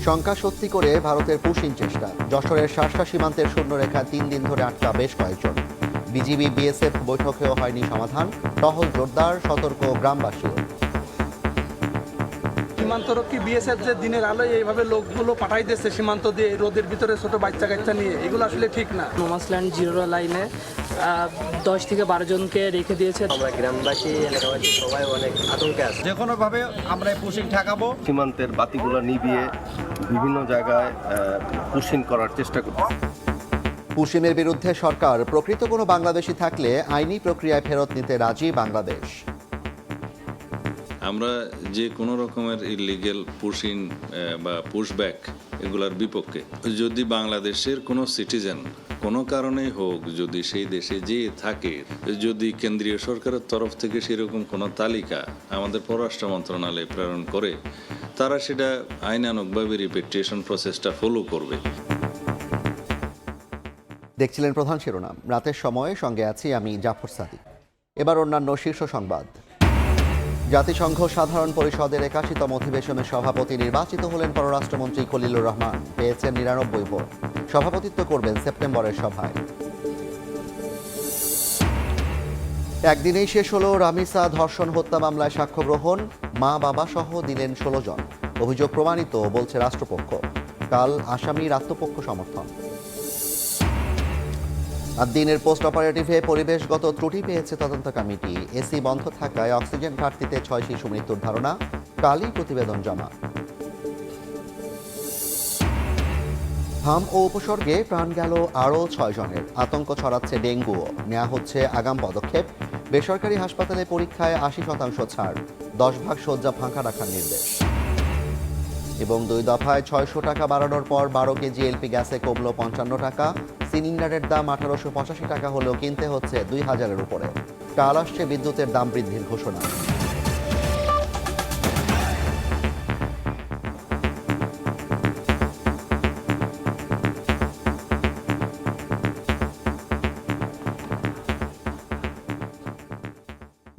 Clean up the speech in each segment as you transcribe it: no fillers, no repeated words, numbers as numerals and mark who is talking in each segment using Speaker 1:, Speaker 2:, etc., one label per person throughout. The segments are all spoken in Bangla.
Speaker 1: শঙ্কা সত্যি করে ভারতের পুশিং চেষ্টা। যশোরের শার্শা সীমান্তের শূন্যরেখা 3 দিন ধরে আটকা বেশ কয়েকজন। বিজিবি বিএসএফ বৈঠকেও হয়নি সমাধান। টহল জোরদার, সতর্ক গ্রামবাসীও।
Speaker 2: সীমান্তরক্ষী বিএসএফ যে দিনের আলোয় এইভাবে লোকগুলো পাঠাই দিচ্ছে সীমান্ত দিয়ে রোদের ভিতরে ছোট বাচ্চা কাচ্চা নিয়ে, এগুলো আসলে ঠিক না।
Speaker 3: নোমাসল্যান্ড জিরো লাইনে 10 থেকে 12 জনকে রেখে দিয়েছে।
Speaker 4: আমরা গ্রামবাসী এলাকাবাসী সবাই অনেক আতঙ্কে আছে।
Speaker 5: যে কোনোভাবে আমরা পুশিং ঠেকাবো।
Speaker 6: সীমান্তের বাতিগুলো নিভিয়ে বিভিন্ন জায়গায় পুশিং করার চেষ্টা করছি।
Speaker 1: পুশিমের বিরুদ্ধে সরকার, প্রকৃত কোনো বাংলাদেশি থাকলে আইনি প্রক্রিয়ায় ফেরত নিতে রাজি বাংলাদেশ।
Speaker 7: আমরা যে কোনো রকমের ইলিগেল পুশিং বা পুশব্যাক এগুলোর বিপক্ষে। যদি বাংলাদেশের কোনো সিটিজেন কোনো কারণেই হোক যদি সেই দেশে যেয়ে থাকে, যদি কেন্দ্রীয় সরকারের তরফ থেকে সেরকম কোনো তালিকা আমাদের পররাষ্ট্র মন্ত্রণালয়ে প্রেরণ করে, তারা সেটা আইনানুগভাবে রিপেট্রিয়েশন প্রসেসটা ফলো করবে।
Speaker 1: দেখছিলেন প্রধান শিরোনাম। রাতের সময়ে সঙ্গে আছি আমি জাফর সাদিক। এবার অন্যান্য শীর্ষ সংবাদ। জাতিসংঘ সাধারণ পরিষদের 81তম অধিবেশনের সভাপতি নির্বাচিত হলেন পররাষ্ট্রমন্ত্রী খলিলুর রহমান। পেয়েছেন 99 ভোট। সভাপতিত্ব করবেন সেপ্টেম্বরের সভায়। একদিনেই শেষ হলো রামিসা ধর্ষণ হত্যা মামলায় সাক্ষ্য গ্রহণ। মা বাবা সহ দিলেন 16 জন। অভিযোগ প্রমাণিত বলছে রাষ্ট্রপক্ষ। কাল আসামির আত্মপক্ষ সমর্থন। আর দিনের পোস্ট অপারেটিভে পরিবেশগত ত্রুটি পেয়েছে তদন্ত কমিটি। এসি বন্ধ থাকায় অক্সিজেন ঘাটতিতে 6 শিশু মৃত্যুর ধারণা। কালই প্রতিবেদন জমা। হাম ও উপসর্গে প্রাণ গেল আরও 6 জনের। আতঙ্ক ছড়াচ্ছে ডেঙ্গুও। নেওয়া হচ্ছে আগাম পদক্ষেপ। বেসরকারি হাসপাতালে পরীক্ষায় 80% ছাড়। 10 ভাগ শয্যা ফাঁকা রাখার নির্দেশ। এবং 2 দফায় 600 টাকা বাড়ানোর পর 12 কেজি এলপি গ্যাসে কমল 55 টাকা। সিলিন্ডারের দাম 1885 টাকা হলেও কিনতে হচ্ছে 2000-এর উপরে। কাল আসছে বিদ্যুতের দাম বৃদ্ধির ঘোষণা।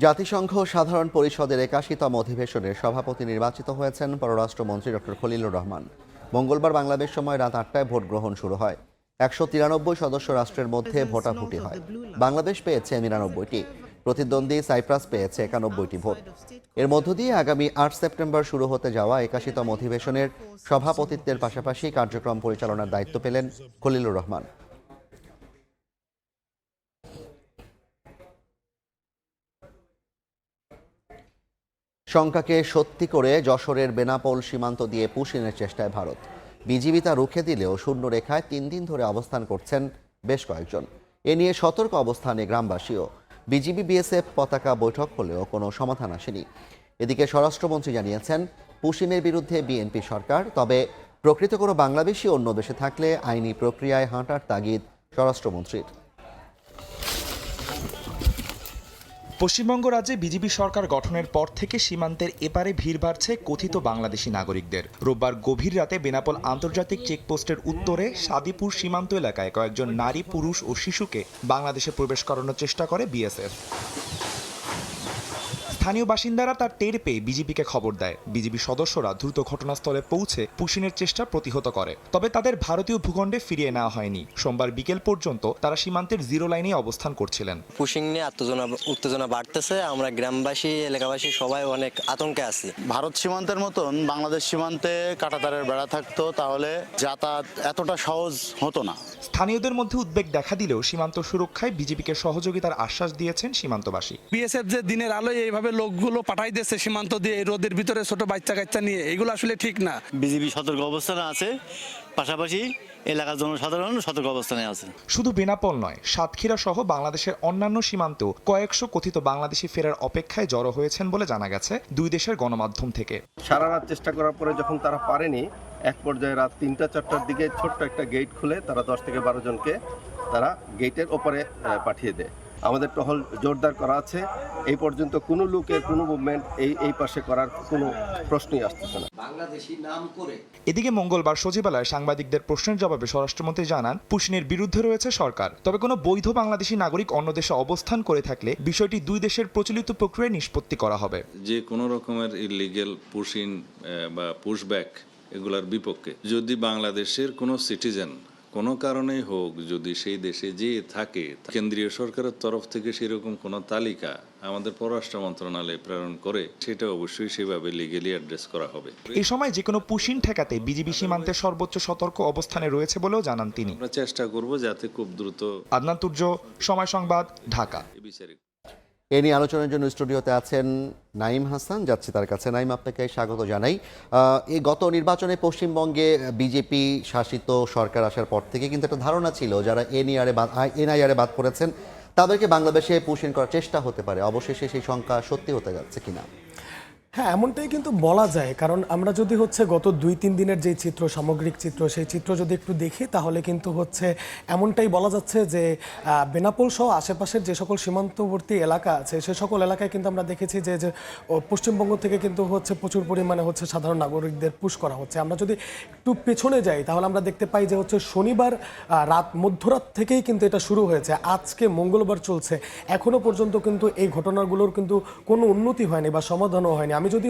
Speaker 1: জাতিসংঘ সাধারণ পরিষদের 81তম অধিবেশনের সভাপতি নির্বাচিত হয়েছেন পররাষ্ট্রমন্ত্রী ডক্টর খলিলুর রহমান। মঙ্গলবার বাংলাদেশ সময় রাত 8টায় ভোট গ্রহণ শুরু হয়। 193 সদস্য রাষ্ট্রের মধ্যে ভোটাভুটি হয়। বাংলাদেশ পেয়েছে 99টি। প্রতিদ্বন্দ্বী সাইপ্রাস পেয়েছে 91টি ভোট। এর মধ্য দিয়ে আগামী 8 সেপ্টেম্বর শুরু হতে যাওয়া 81তম অধিবেশনের সভাপতিত্বের পাশাপাশি কার্যক্রম পরিচালনার দায়িত্ব পেলেন খলিলুর রহমান। শঙ্কাকে সত্যি করে যশোরের বেনাপোল সীমান্ত দিয়ে পুশিংয়ের চেষ্টায় ভারত। বিজিবি তা রুখে দিলেও শূন্য রেখায় 3 দিন ধরে অবস্থান করছেন বেশ কয়েকজন। এ নিয়ে সতর্ক অবস্থানে গ্রামবাসীও। বিজিবি বিএসএফ পতাকা বৈঠক হলেও কোনো সমাধান আসেনি। এদিকে স্বরাষ্ট্রমন্ত্রী জানিয়েছেন, পুশিংয়ের বিরুদ্ধে বিএনপি সরকার, তবে প্রকৃত কোনো বাংলাদেশি অন্য দেশে থাকলে আইনি প্রক্রিয়ায় হাঁটার তাগিদ স্বরাষ্ট্রমন্ত্রীর।
Speaker 8: পশ্চিমবঙ্গ রাজ্যে বিজেপি সরকার গঠনের পর থেকে সীমান্তের এপারে ভিড় বাড়ছে কথিত বাংলাদেশি নাগরিকদের। রোববার গভীর রাতে বেনাপোল আন্তর্জাতিক চেকপোস্টের উত্তরে সাদিপুর সীমান্ত এলাকায় কয়েকজন নারী, পুরুষ ও শিশুকে বাংলাদেশে প্রবেশ করানোর চেষ্টা করে বিএসএফ। স্থানীয় বাসিন্দারা তার টের পেয়ে বিজেপিকে খবর দেয়। বিজেপি সদস্যরা দ্রুত ঘটনাস্থলে পৌঁছে পুশিংয়ের চেষ্টা প্রতিহত করে, তবে তাদের ভারতীয় ভূখণ্ডে ফিরিয়ে নেওয়া হয়নি। সোমবার বিকেল পর্যন্ত তারা সীমান্তের জিরো লাইনে অবস্থান করছিলেন।
Speaker 4: পুশিং নিয়ে উত্তেজনা বাড়তেছে। আমরা গ্রামবাসী এলাকাবাসী সবাই অনেক আতঙ্কে আছি।
Speaker 9: ভারত সীমান্তের মতন বাংলাদেশ সীমান্তে কাঁটাতারের বেড়া থাকতো তাহলে যাতায়াত এতটা সহজ হতো না।
Speaker 8: স্থানীয়দের মধ্যে উদ্বেগ দেখা দিলেও সীমান্ত সুরক্ষায় বিজেপিকে সহযোগিতার আশ্বাস দিয়েছেন সীমান্তবাসী।
Speaker 2: বিএসএফ যে দিনের আলোয় এইভাবে লোকগুলো পাঠাই দিচ্ছে সীমান্ত দিয়ে রোদের ভিতরে ছোট বাচ্চা কাচ্চা নিয়ে, এগুলো আসলে ঠিক না।
Speaker 9: বিজিবি সতর্ক অবস্থানে আছে, পাশাপাশি এলাকার জনসাধারণ সতর্ক অবস্থানে আছে।
Speaker 8: শুধু বেনাপোল নয়, সাতক্ষীরা সহ বাংলাদেশের অন্যান্য সীমান্তেও কয়েকশো কথিত বাংলাদেশি ফেরার অপেক্ষায় জড়ো হয়েছেন বলে জানা গেছে দুই দেশের গণমাধ্যম থেকে।
Speaker 6: সারা রাত চেষ্টা করার পরে যখন তারা পারেনি, এক পর্যায়ে রাত 3টা-4টার দিকে ছোট্ট একটা গেট খুলে তারা 10 থেকে 12 জনকে তারা গেটের ওপরে পাঠিয়ে দেয়। আমাদের টহল জোরদার করা আছে। এই পর্যন্ত কোনো লোকের কোনো মুভমেন্ট এই পাশে করার কোনো প্রশ্নই আসতেছে না।
Speaker 8: এদিকে মঙ্গলবার সচিবালয়ে সাংবাদিকদের প্রশ্নের জবাবে স্বরাষ্ট্রমন্ত্রী জানান, পুশিংয়ের বিরুদ্ধে রয়েছে সরকার, তবে কোনো বৈধ বাংলাদেশি নাগরিক অন্য দেশে অবস্থান করে থাকলে বিষয়টি দুই দেশের প্রচলিত প্রক্রিয়ায় নিষ্পত্তি করা হবে।
Speaker 7: যে কোনো রকমের ইলিগেল পুশিং বা পুশব্যাক এগুলার বিপক্ষে। যদি বাংলাদেশের কোনো সিটিজেন কোনো কারণেই হোক যদি সেই দেশে যেয়ে থাকে, কেন্দ্রীয় সরকারের তরফ থেকে সেরকম কোনো তালিকা আমাদের পররাষ্ট্র মন্ত্রণালয়ে প্রেরণ করে সেটা অবশ্যই সেভাবে লিগেলি অ্যাড্রেস করা হবে।
Speaker 8: এই সময় যে কোনো পুশিন ঠেকাতে বিজিবি সীমান্তে সর্বোচ্চ সতর্ক অবস্থানে রয়েছে বলেও জানান তিনি।
Speaker 7: আমরা চেষ্টা করব যাতে খুব দ্রুত।
Speaker 8: আদনান তুর্য, সময় সংবাদ, ঢাকা।
Speaker 1: এ নিয়ে আলোচনার জন্য স্টুডিওতে আছেন নাইম হাসান, যাচ্ছি তার কাছে। নাইম, আপনাকে স্বাগত জানাই। এই গত নির্বাচনে পশ্চিমবঙ্গে বিজেপি শাসিত সরকার আসার পর থেকে কিন্তু একটা ধারণা ছিল যারা এনআইআরে বাদ পড়েছেন তাদেরকে বাংলাদেশে পুশ ইন করার চেষ্টা হতে পারে। অবশেষে সেই সংখ্যা সত্যি হতে যাচ্ছে কিনা?
Speaker 10: হ্যাঁ, এমনটাই কিন্তু বলা যায়, কারণ আমরা যদি গত 2-3 দিনের যে চিত্র, সামগ্রিক চিত্র, সেই চিত্র যদি একটু দেখি তাহলে কিন্তু এমনটাই বলা যাচ্ছে যে বেনাপোল সহ আশেপাশের যে সকল সীমান্তবর্তী এলাকা আছে সে সকল এলাকায় কিন্তু আমরা দেখেছি যে পশ্চিমবঙ্গ থেকে কিন্তু প্রচুর পরিমাণে সাধারণ নাগরিকদের পুশ করা হচ্ছে। আমরা যদি একটু পেছনে যাই তাহলে আমরা দেখতে পাই যে শনিবার মধ্যরাত থেকেই কিন্তু এটা শুরু হয়েছে, আজকে মঙ্গলবার চলছে, এখনো পর্যন্ত কিন্তু এই ঘটনাগুলোর কিন্তু কোনো উন্নতি হয়নি বা সমাধানও হয়নি। আমি যদি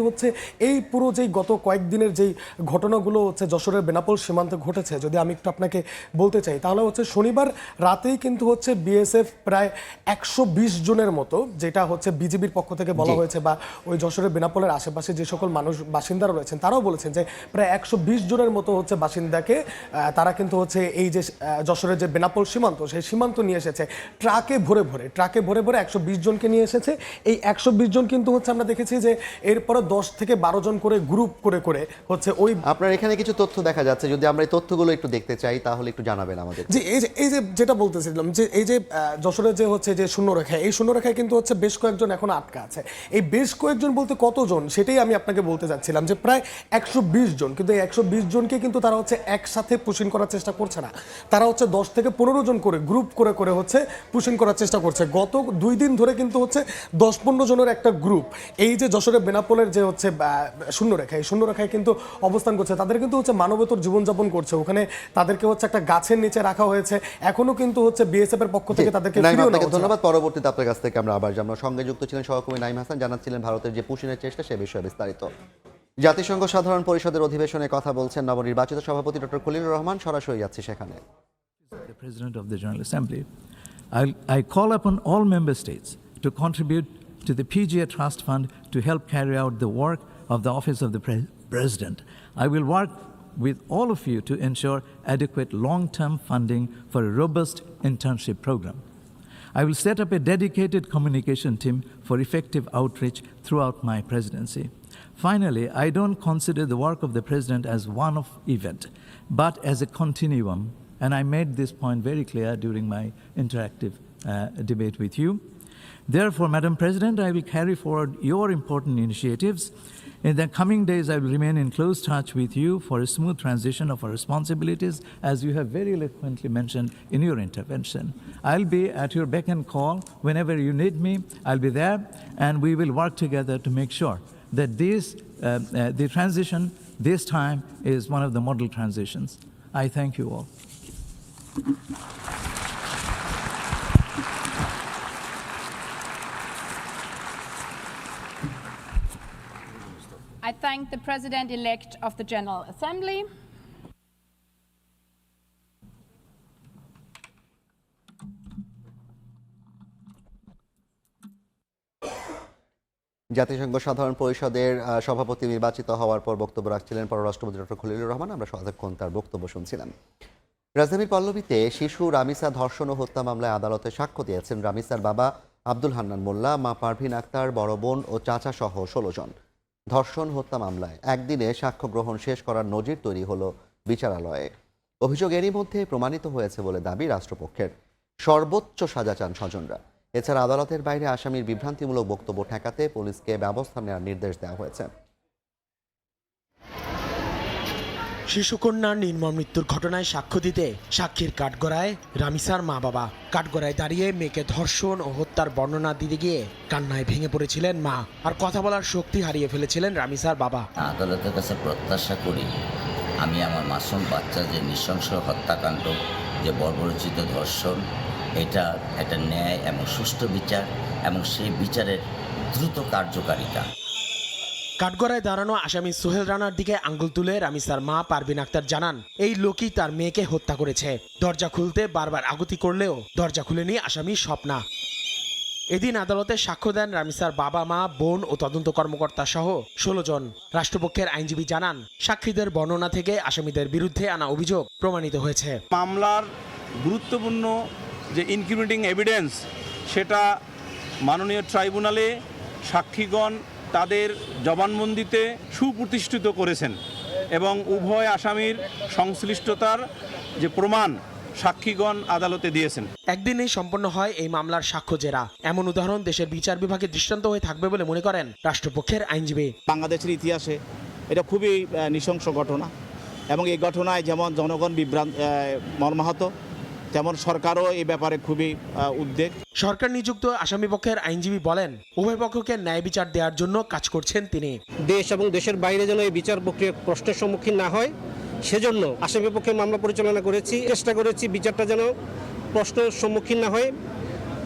Speaker 10: এই পুরো যেই গত কয়েকদিনের যেই ঘটনাগুলো যশোরের বেনাপোল সীমান্তে ঘটেছে যদি আমি একটু আপনাকে বলতে চাই তাহলে শনিবার রাতেই কিন্তু বিএসএফ প্রায় 120 জনের মতো, যেটা বিজিবির পক্ষ থেকে বলা হয়েছে বা ওই যশোরের বেনাপোলের আশেপাশে যে সকল মানুষ বাসিন্দারা রয়েছেন তারাও বলেছেন যে প্রায় 120 জনের মতো বাসিন্দাকে তারা কিন্তু এই যে যশোরের যে বেনাপোল সীমান্ত সেই সীমান্ত নিয়ে এসেছে ট্রাকে ভরে ভরে 120 জনকে নিয়ে এসেছে। এই 120 জন কিন্তু আমরা দেখেছি যে এরপরে 10 থেকে 12 জন করে গ্রুপ করে ওই।
Speaker 1: আপনার এখানে কিছু তথ্য দেখা যাচ্ছে, যদি আমরা এই তথ্যগুলো একটু দেখতে চাই তাহলে একটু জানাবেন আমাদের।
Speaker 10: যে এই যে যেটা বলতেছিলাম যে এই যে যশোরের যে শূন্যরেখা, এই শূন্যরেখায় কিন্তু বেশ কয়েকজন এখন আটকা আছে। এই বেশ কয়েকজন বলতে কতজন সেটাই আমি আপনাকে বলতে চাচ্ছিলাম যে প্রায় 120 জন, কিন্তু এই 120 জনকে কিন্তু তারা একসাথে পুশিং করার চেষ্টা করছে না, তারা 10 থেকে 15 জন করে গ্রুপ করে পুশিং করার চেষ্টা করছে। গত 2 দিন ধরে কিন্তু 10-15 জনের একটা গ্রুপ এই যে যশোরের বেনাপোলের যে শূন্যরেখা, এই শূন্যরেখায় কিন্তু অবস্থান করছে। তাদের কিন্তু মানবেতর জীবনযাপন করছে, ওখানে তাদেরকে একটা গাছের নিচে রাখা হয়েছে, এখনো কিন্তু বিএসএফ এর পক্ষ থেকে তাদেরকে ফিরিয়ে নেওয়া হচ্ছে।
Speaker 1: ধন্যবাদ। পরবর্তীতে আপনার কাছ থেকে আমরা আবার জানবো। সঙ্গে যুক্ত ছিলেন সহকর্মী নাইম হাসান, জানাচ্ছিলেন ভারতের যে পুশিনের চেষ্টা সে বিষয়ে বিস্তারিত। জাতিসংঘ সাধারণ পরিষদের অধিবেশনে কথা বলছেন নবনির্বাচিত সভাপতি ডক্টর খলিলুর রহমান, সরাসরি যাচ্ছি সেখানে।
Speaker 11: The President of the General Assembly, I call upon all member states to contribute to the PGA Trust Fund to help carry out the work of the Office of the President. I will work with all of you to ensure adequate long-term funding for a robust internship program. I will set up a dedicated communication team for effective outreach throughout my presidency. Finally, I don't consider the work of the President as one-off event, but as a continuum, and I made this point very clear during my interactive debate with you. Therefore, Madam President, I will carry forward your important initiatives. In the coming days, I will remain in close touch with you for a smooth transition of our responsibilities, as you have very eloquently mentioned in your intervention. I'll be at your beck and call. Whenever you need me, I'll be there, and we will work together to make sure that the transition this time is one of the model transitions. I thank you all.
Speaker 12: I thank the President-elect of the General Assembly.
Speaker 1: জাতিসংঘ সাধারণ পরিষদের সভাপতি নির্বাচিত হওয়ার পর বক্তব্য রাখছিলেন পররাষ্ট্রমন্ত্রী ডক্টর খলিলুর রহমান। আমরা এতক্ষণ তার বক্তব্য শুনছিলাম। রাজধানীর পল্লবীতে শিশু রামিসা ধর্ষণ ও হত্যা মামলায় আদালতে সাক্ষ্য দিয়েছেন রামিসার বাবা আব্দুল হান্নান মোল্লা, মা পারভিন আক্তার, বড় বোন ও চাচা সহ 16 জন। ধর্ষণ হত্যা মামলায় একদিনে সাক্ষ্য গ্রহণ শেষ করার নজির তৈরি হলো বিচারালয়ে। অভিযোগ এরই মধ্যে প্রমাণিত হয়েছে বলে দাবি রাষ্ট্রপক্ষের। সর্বোচ্চ সাজা চান স্বজনরা। এছাড়া আদালতের বাইরে আসামির বিভ্রান্তিমূলক বক্তব্য ঠেকাতে পুলিশকে ব্যবস্থা নেওয়ার নির্দেশ দেওয়া হয়েছে।
Speaker 13: শিশুকন্যার নির্মম মৃত্যুর ঘটনায় সাক্ষ্য দিতে সাক্ষীর কাঠগড়ায় রামিসার মা বাবা। কাঠগড়ায় দাঁড়িয়ে মেয়েকে ধর্ষণ ও হত্যার বর্ণনা দিতে গিয়ে কান্নায় ভেঙে পড়েছিলেন মা, আর কথা বলার শক্তি হারিয়ে ফেলেছিলেন রামিসার বাবা।
Speaker 14: আদালতের কাছে প্রত্যাশা করি আমি আমার মাসুম বাচ্চা যে নৃশংস হত্যাকাণ্ড, যে বর্বরচিত ধর্ষণ, এটা একটা ন্যায় এবং সুষ্ঠু বিচার এবং সেই বিচারের দ্রুত কার্যকারিতা।
Speaker 13: কাঠগড়ায় দাঁড়ানো আসামি সোহেল রানার দিকে আঙ্গুল তুলে রামিসার মা পারভিন আক্তার জানান এই লোকই তার মেয়েকে হত্যা করেছে। দরজা খুলতে বারবার আগুতি করলেও দরজা খুলেনি আসামি স্বপ্না। এদিন আদালতে সাক্ষ্য দেন রামিসার বাবা, মা, বোন ও তদন্ত কর্মকর্তা সহ 16 জন। রাষ্ট্রপক্ষের আইনজীবী জানান, সাক্ষীদের বর্ণনা থেকে আসামিদের বিরুদ্ধে আনা অভিযোগ প্রমাণিত হয়েছে।
Speaker 5: মামলার গুরুত্বপূর্ণ যে ইনক্রিমিনেটিং এভিডেন্স সেটা মাননীয় ট্রাইব্যুনালে সাক্ষীগণ তাদের জবানবন্দিতে সুপ্রতিষ্ঠিত করেছেন এবং উভয় আসামির সংশ্লিষ্টতার যে প্রমাণ সাক্ষীগণ আদালতে দিয়েছেন।
Speaker 13: একদিনেই সম্পন্ন হয় এই মামলার সাক্ষ্য জেরা। এমন উদাহরণ দেশের বিচার বিভাগে দৃষ্টান্ত হয়ে থাকবে বলে মনে করেন রাষ্ট্রপক্ষের আইনজীবী।
Speaker 15: বাংলাদেশের ইতিহাসে এটা খুবই নৃশংস ঘটনা এবং এই ঘটনায় যেমন জনগণ মর্মাহত, তেমন সরকারও এই ব্যাপারে খুবই উদ্বেগ।
Speaker 13: সরকার নিযুক্ত আসামিপক্ষের আইনজীবী বলেন, উভয় পক্ষকে ন্যায় বিচার দেওয়ার জন্য কাজ করছেন তিনি।
Speaker 16: দেশ এবং দেশের বাইরে যেন এই বিচার প্রক্রিয়া প্রশ্নের সম্মুখীন না হয় সেজন্য আসামিপক্ষে মামলা পরিচালনা করেছি, চেষ্টা করেছি বিচারটা যেন প্রশ্নের সম্মুখীন না হয়,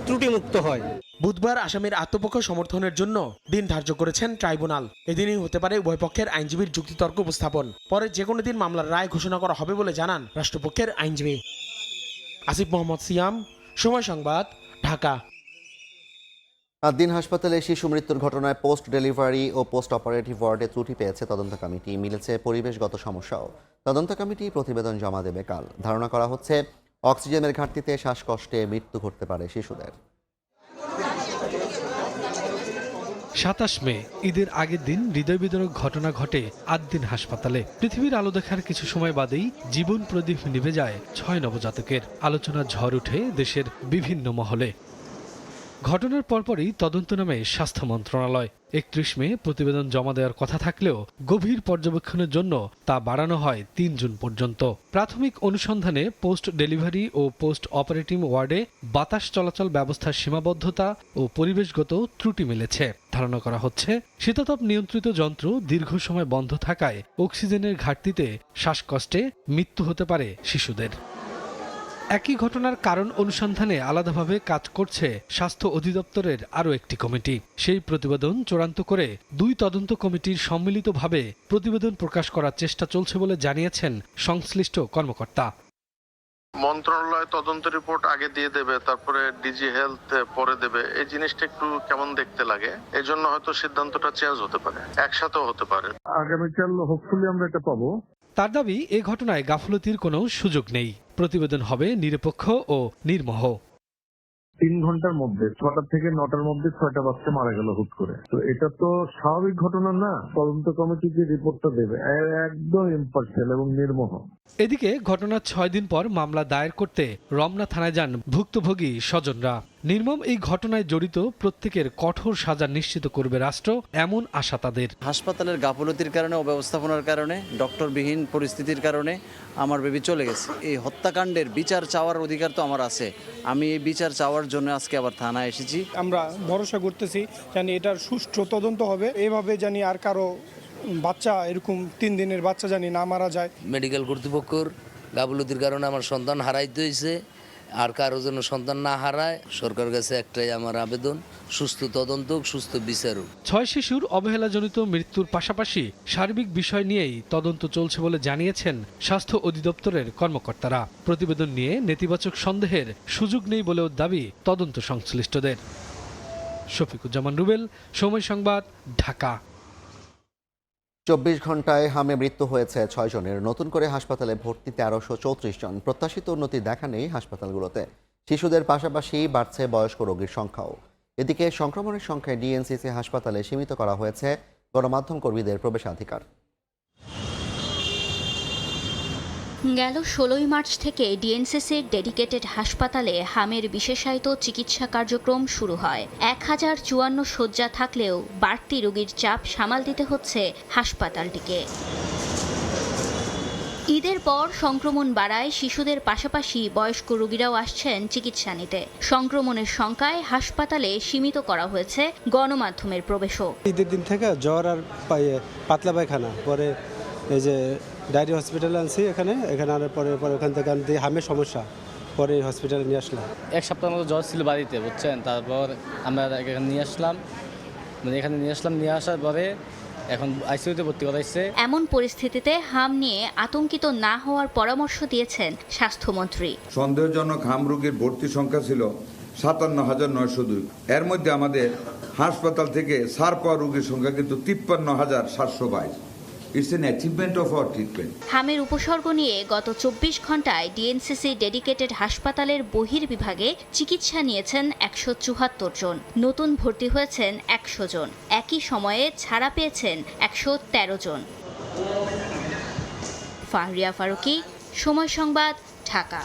Speaker 16: ত্রুটিমুক্ত হয়।
Speaker 13: বুধবার আসামির আত্মপক্ষ সমর্থনের জন্য দিন ধার্য করেছেন ট্রাইব্যুনাল। এদিনই হতে পারে উভয় পক্ষের আইনজীবীর যুক্তিতর্ক উপস্থাপন। পরে যে কোনো দিন মামলার রায় ঘোষণা করা হবে বলে জানান রাষ্ট্রপক্ষের আইনজীবী। আসিফ মোহাম্মদ সিয়াম, সময় সংবাদ, ঢাকা।
Speaker 1: দিন হাসপাতালে শিশু মৃত্যুর ঘটনায় পোস্ট ডেলিভারি ও পোস্ট অপারেটিভ ওয়ার্ডে ত্রুটি পেয়েছে তদন্ত কমিটি। মিলেছে পরিবেশগত সমস্যাও। তদন্ত কমিটি প্রতিবেদন জমা দেবে কাল। ধারণা করা হচ্ছে অক্সিজেনের ঘাটতিতে শ্বাসকষ্টে মৃত্যু ঘটতে পারে শিশুদের।
Speaker 17: 27 মে ঈদের আগের দিন হৃদয় বিদারক ঘটনা ঘটে দিন হাসপাতালে। পৃথিবীর আলো দেখার কিছু সময় বাদেই জীবন প্রদীপ নিভে যায় 6 নবজাতকের। আলোচনা ঝড় উঠে দেশের বিভিন্ন মহলে। ঘটনার পরপরই তদন্ত নামে স্বাস্থ্য মন্ত্রণালয়। 31 মে প্রতিবেদন জমা দেওয়ার কথা থাকলেও গভীর পর্যবেক্ষণের জন্য তা বাড়ানো হয় 3 জুন পর্যন্ত। প্রাথমিক অনুসন্ধানে পোস্ট ডেলিভারি ও পোস্ট অপারেটিভ ওয়ার্ডে বাতাস চলাচল ব্যবস্থার সীমাবদ্ধতা ও পরিবেশগত ত্রুটি মিলেছে। ধারণা করা হচ্ছে শীতাতপ নিয়ন্ত্রিত যন্ত্র দীর্ঘ সময় বন্ধ থাকায় অক্সিজেনের ঘাটতিতে শ্বাসকষ্টে মৃত্যু হতে পারে শিশুদের। একই ঘটনার কারণ অনুসন্ধানে আলাদাভাবে কাজ করছে স্বাস্থ্য অধিদপ্তরের আরও একটি কমিটি। সেই প্রতিবেদন চূড়ান্ত করে 2 তদন্ত কমিটির সম্মিলিতভাবে প্রতিবেদন প্রকাশ করার চেষ্টা চলছে বলে জানিয়েছেন সংশ্লিষ্ট কর্মকর্তা।
Speaker 18: মন্ত্রণালয় তদন্ত রিপোর্ট আগে দিয়ে দেবে, তারপরে ডিজি হেলথ পরে দেবে। এই জিনিসটা একটু কেমন দেখতে লাগে, এই জন্য হয়তো সিদ্ধান্তটা চেঞ্জ হতে পারে, একসাথেও হতে পারে।
Speaker 19: আগামীকাল হোপফুলি আমরা এটা পাবো।
Speaker 17: তার দাবি, এ ঘটনায় গাফলতির কোনো সুযোগ নেই। প্রতিবেদন হবে নিরপেক্ষ ও নির্মোহ।
Speaker 19: 3 ঘন্টার মধ্যে 6টা থেকে 9টার মধ্যে 6টা বাচ্চা মারা গেল হুট করে। তো এটা তো স্বাভাবিক ঘটনা না। তদন্ত কমিটি যে রিপোর্টটা দেবে একদম ইম্পার্শিয়াল এবং নির্মোহ।
Speaker 17: এদিকে ঘটনার 6 দিন পর মামলা দায়ের করতে রমনা থানায় যান ভুক্তভোগী স্বজনরা। নির্মম এই ঘটনায় জড়িত প্রত্যেকের কঠোর সাজা নিশ্চিত করবে রাষ্ট্র, এমন আশা তাদের।
Speaker 20: হাসপাতালের গাফলতির কারণে, অব্যবস্থাপনার কারণে, ডক্টরবিহীন পরিস্থিতির কারণে আমার বেবি চলে গেছে। এই হত্যাকাণ্ডের বিচার চাওয়ার অধিকার তো আমার আছে। আমি এই বিচার চাওয়ার জন্য আজকে আবার থানায় এসেছি।
Speaker 21: আমরা ভরসা করতেছি জানি এটার সুষ্ঠু তদন্ত হবে, এভাবে জানি আর কারো বাচ্চা এরকম 3 দিনের বাচ্চা জানি না মারা যায়।
Speaker 22: মেডিকেল কর্তৃপক্ষের গাফলতির কারণে আমার সন্তান হারাইতে হয়েছে, আর কারো জন্য সন্তান না হারায় সরকারের কাছে একটাই আমার আবেদন, সুস্থ তদন্ত, সুস্থ বিচারক।
Speaker 17: 6 শিশুর অবহেলাজনিত মৃত্যুর পাশাপাশি সার্বিক বিষয় নিয়েই তদন্ত চলছে বলে জানিয়েছেন স্বাস্থ্য অধিদপ্তরের কর্মকর্তারা। প্রতিবেদন নিয়ে নেতিবাচক সন্দেহের সুযোগ নেই বলেও দাবি তদন্ত সংশ্লিষ্টদের। শফিকুজ্জামান রুবেল, সময় সংবাদ, ঢাকা।
Speaker 1: 24 ঘন্টায় হামে মৃত্যু হয়েছে 6 জনের। নতুন করে হাসপাতালে ভর্তি 1334 জন। প্রত্যাশিত উন্নতি দেখা নেই হাসপাতালগুলোতে। শিশুদের পাশাপাশি বাড়ছে বয়স্ক রোগীর সংখ্যাও। এদিকে সংক্রমণের সংখ্যায় ডিএনসিসি হাসপাতালে সীমিত করা হয়েছে গণমাধ্যম কর্মীদের প্রবেশাধিকার।
Speaker 23: গেল 16 মার্চ থেকে ডিএনসিসির ডেডিকেটেড হাসপাতালে হামের বিশেষায়িত চিকিৎসা কার্যক্রম শুরু হয়। 1054 শয্যা থাকলেও বাড়তি রোগীর চাপ সামাল দিতে হচ্ছে হাসপাতালটিকে। ঈদের পর সংক্রমণ বাড়ায় শিশুদের পাশাপাশি বয়স্ক রোগীরাও আসছেন চিকিৎসা নিতে। সংক্রমণের সংখ্যায় হাসপাতালে সীমিত করা হয়েছে গণমাধ্যমের প্রবেশও।
Speaker 24: ঈদের দিন থেকে জ্বর আর পাতলা পায়খানা, পরে এই যে ডায়রি হসপিটালে আনছি, এখানে আনার পরে ওখান থেকে আনতে হামের সমস্যা, পরে হসপিটালে নিয়ে আসলাম।
Speaker 3: 1 সপ্তাহ মতো জ্বর ছিল বাড়িতে, বুঝছেন। তারপর আমরা এখানে নিয়ে আসলাম, নিয়ে আসার পরে এখন আইসিইউতে ভর্তি করাইছে।
Speaker 23: এমন পরিস্থিতিতে হাম নিয়ে আতঙ্কিত না হওয়ার পরামর্শ দিয়েছেন স্বাস্থ্যমন্ত্রী।
Speaker 2: সন্দেহজনক হাম রোগীর ভর্তি সংখ্যা ছিল ৫৭,৯০২। এর মধ্যে আমাদের হাসপাতাল থেকে ছাড় পাওয়া রোগীর সংখ্যা কিন্তু ৫৩,৭২২। It's an achievement of our treatment.
Speaker 23: হামের উপসর্গ নিয়ে গত ২৪ ঘন্টায় ডিএনসিসি ডেডিকেটেড হাসপাতালের বহির্বিভাগে চিকিৎসা নিয়েছেন ১৭৪ জন, নতুন ভর্তি হয়েছেন ১০০ জন, একই সময়ে ছাড়া পেয়েছেন ১১৩ জন। ফাহরিয়া ফারুকী, সময় সংবাদ, ঢাকা।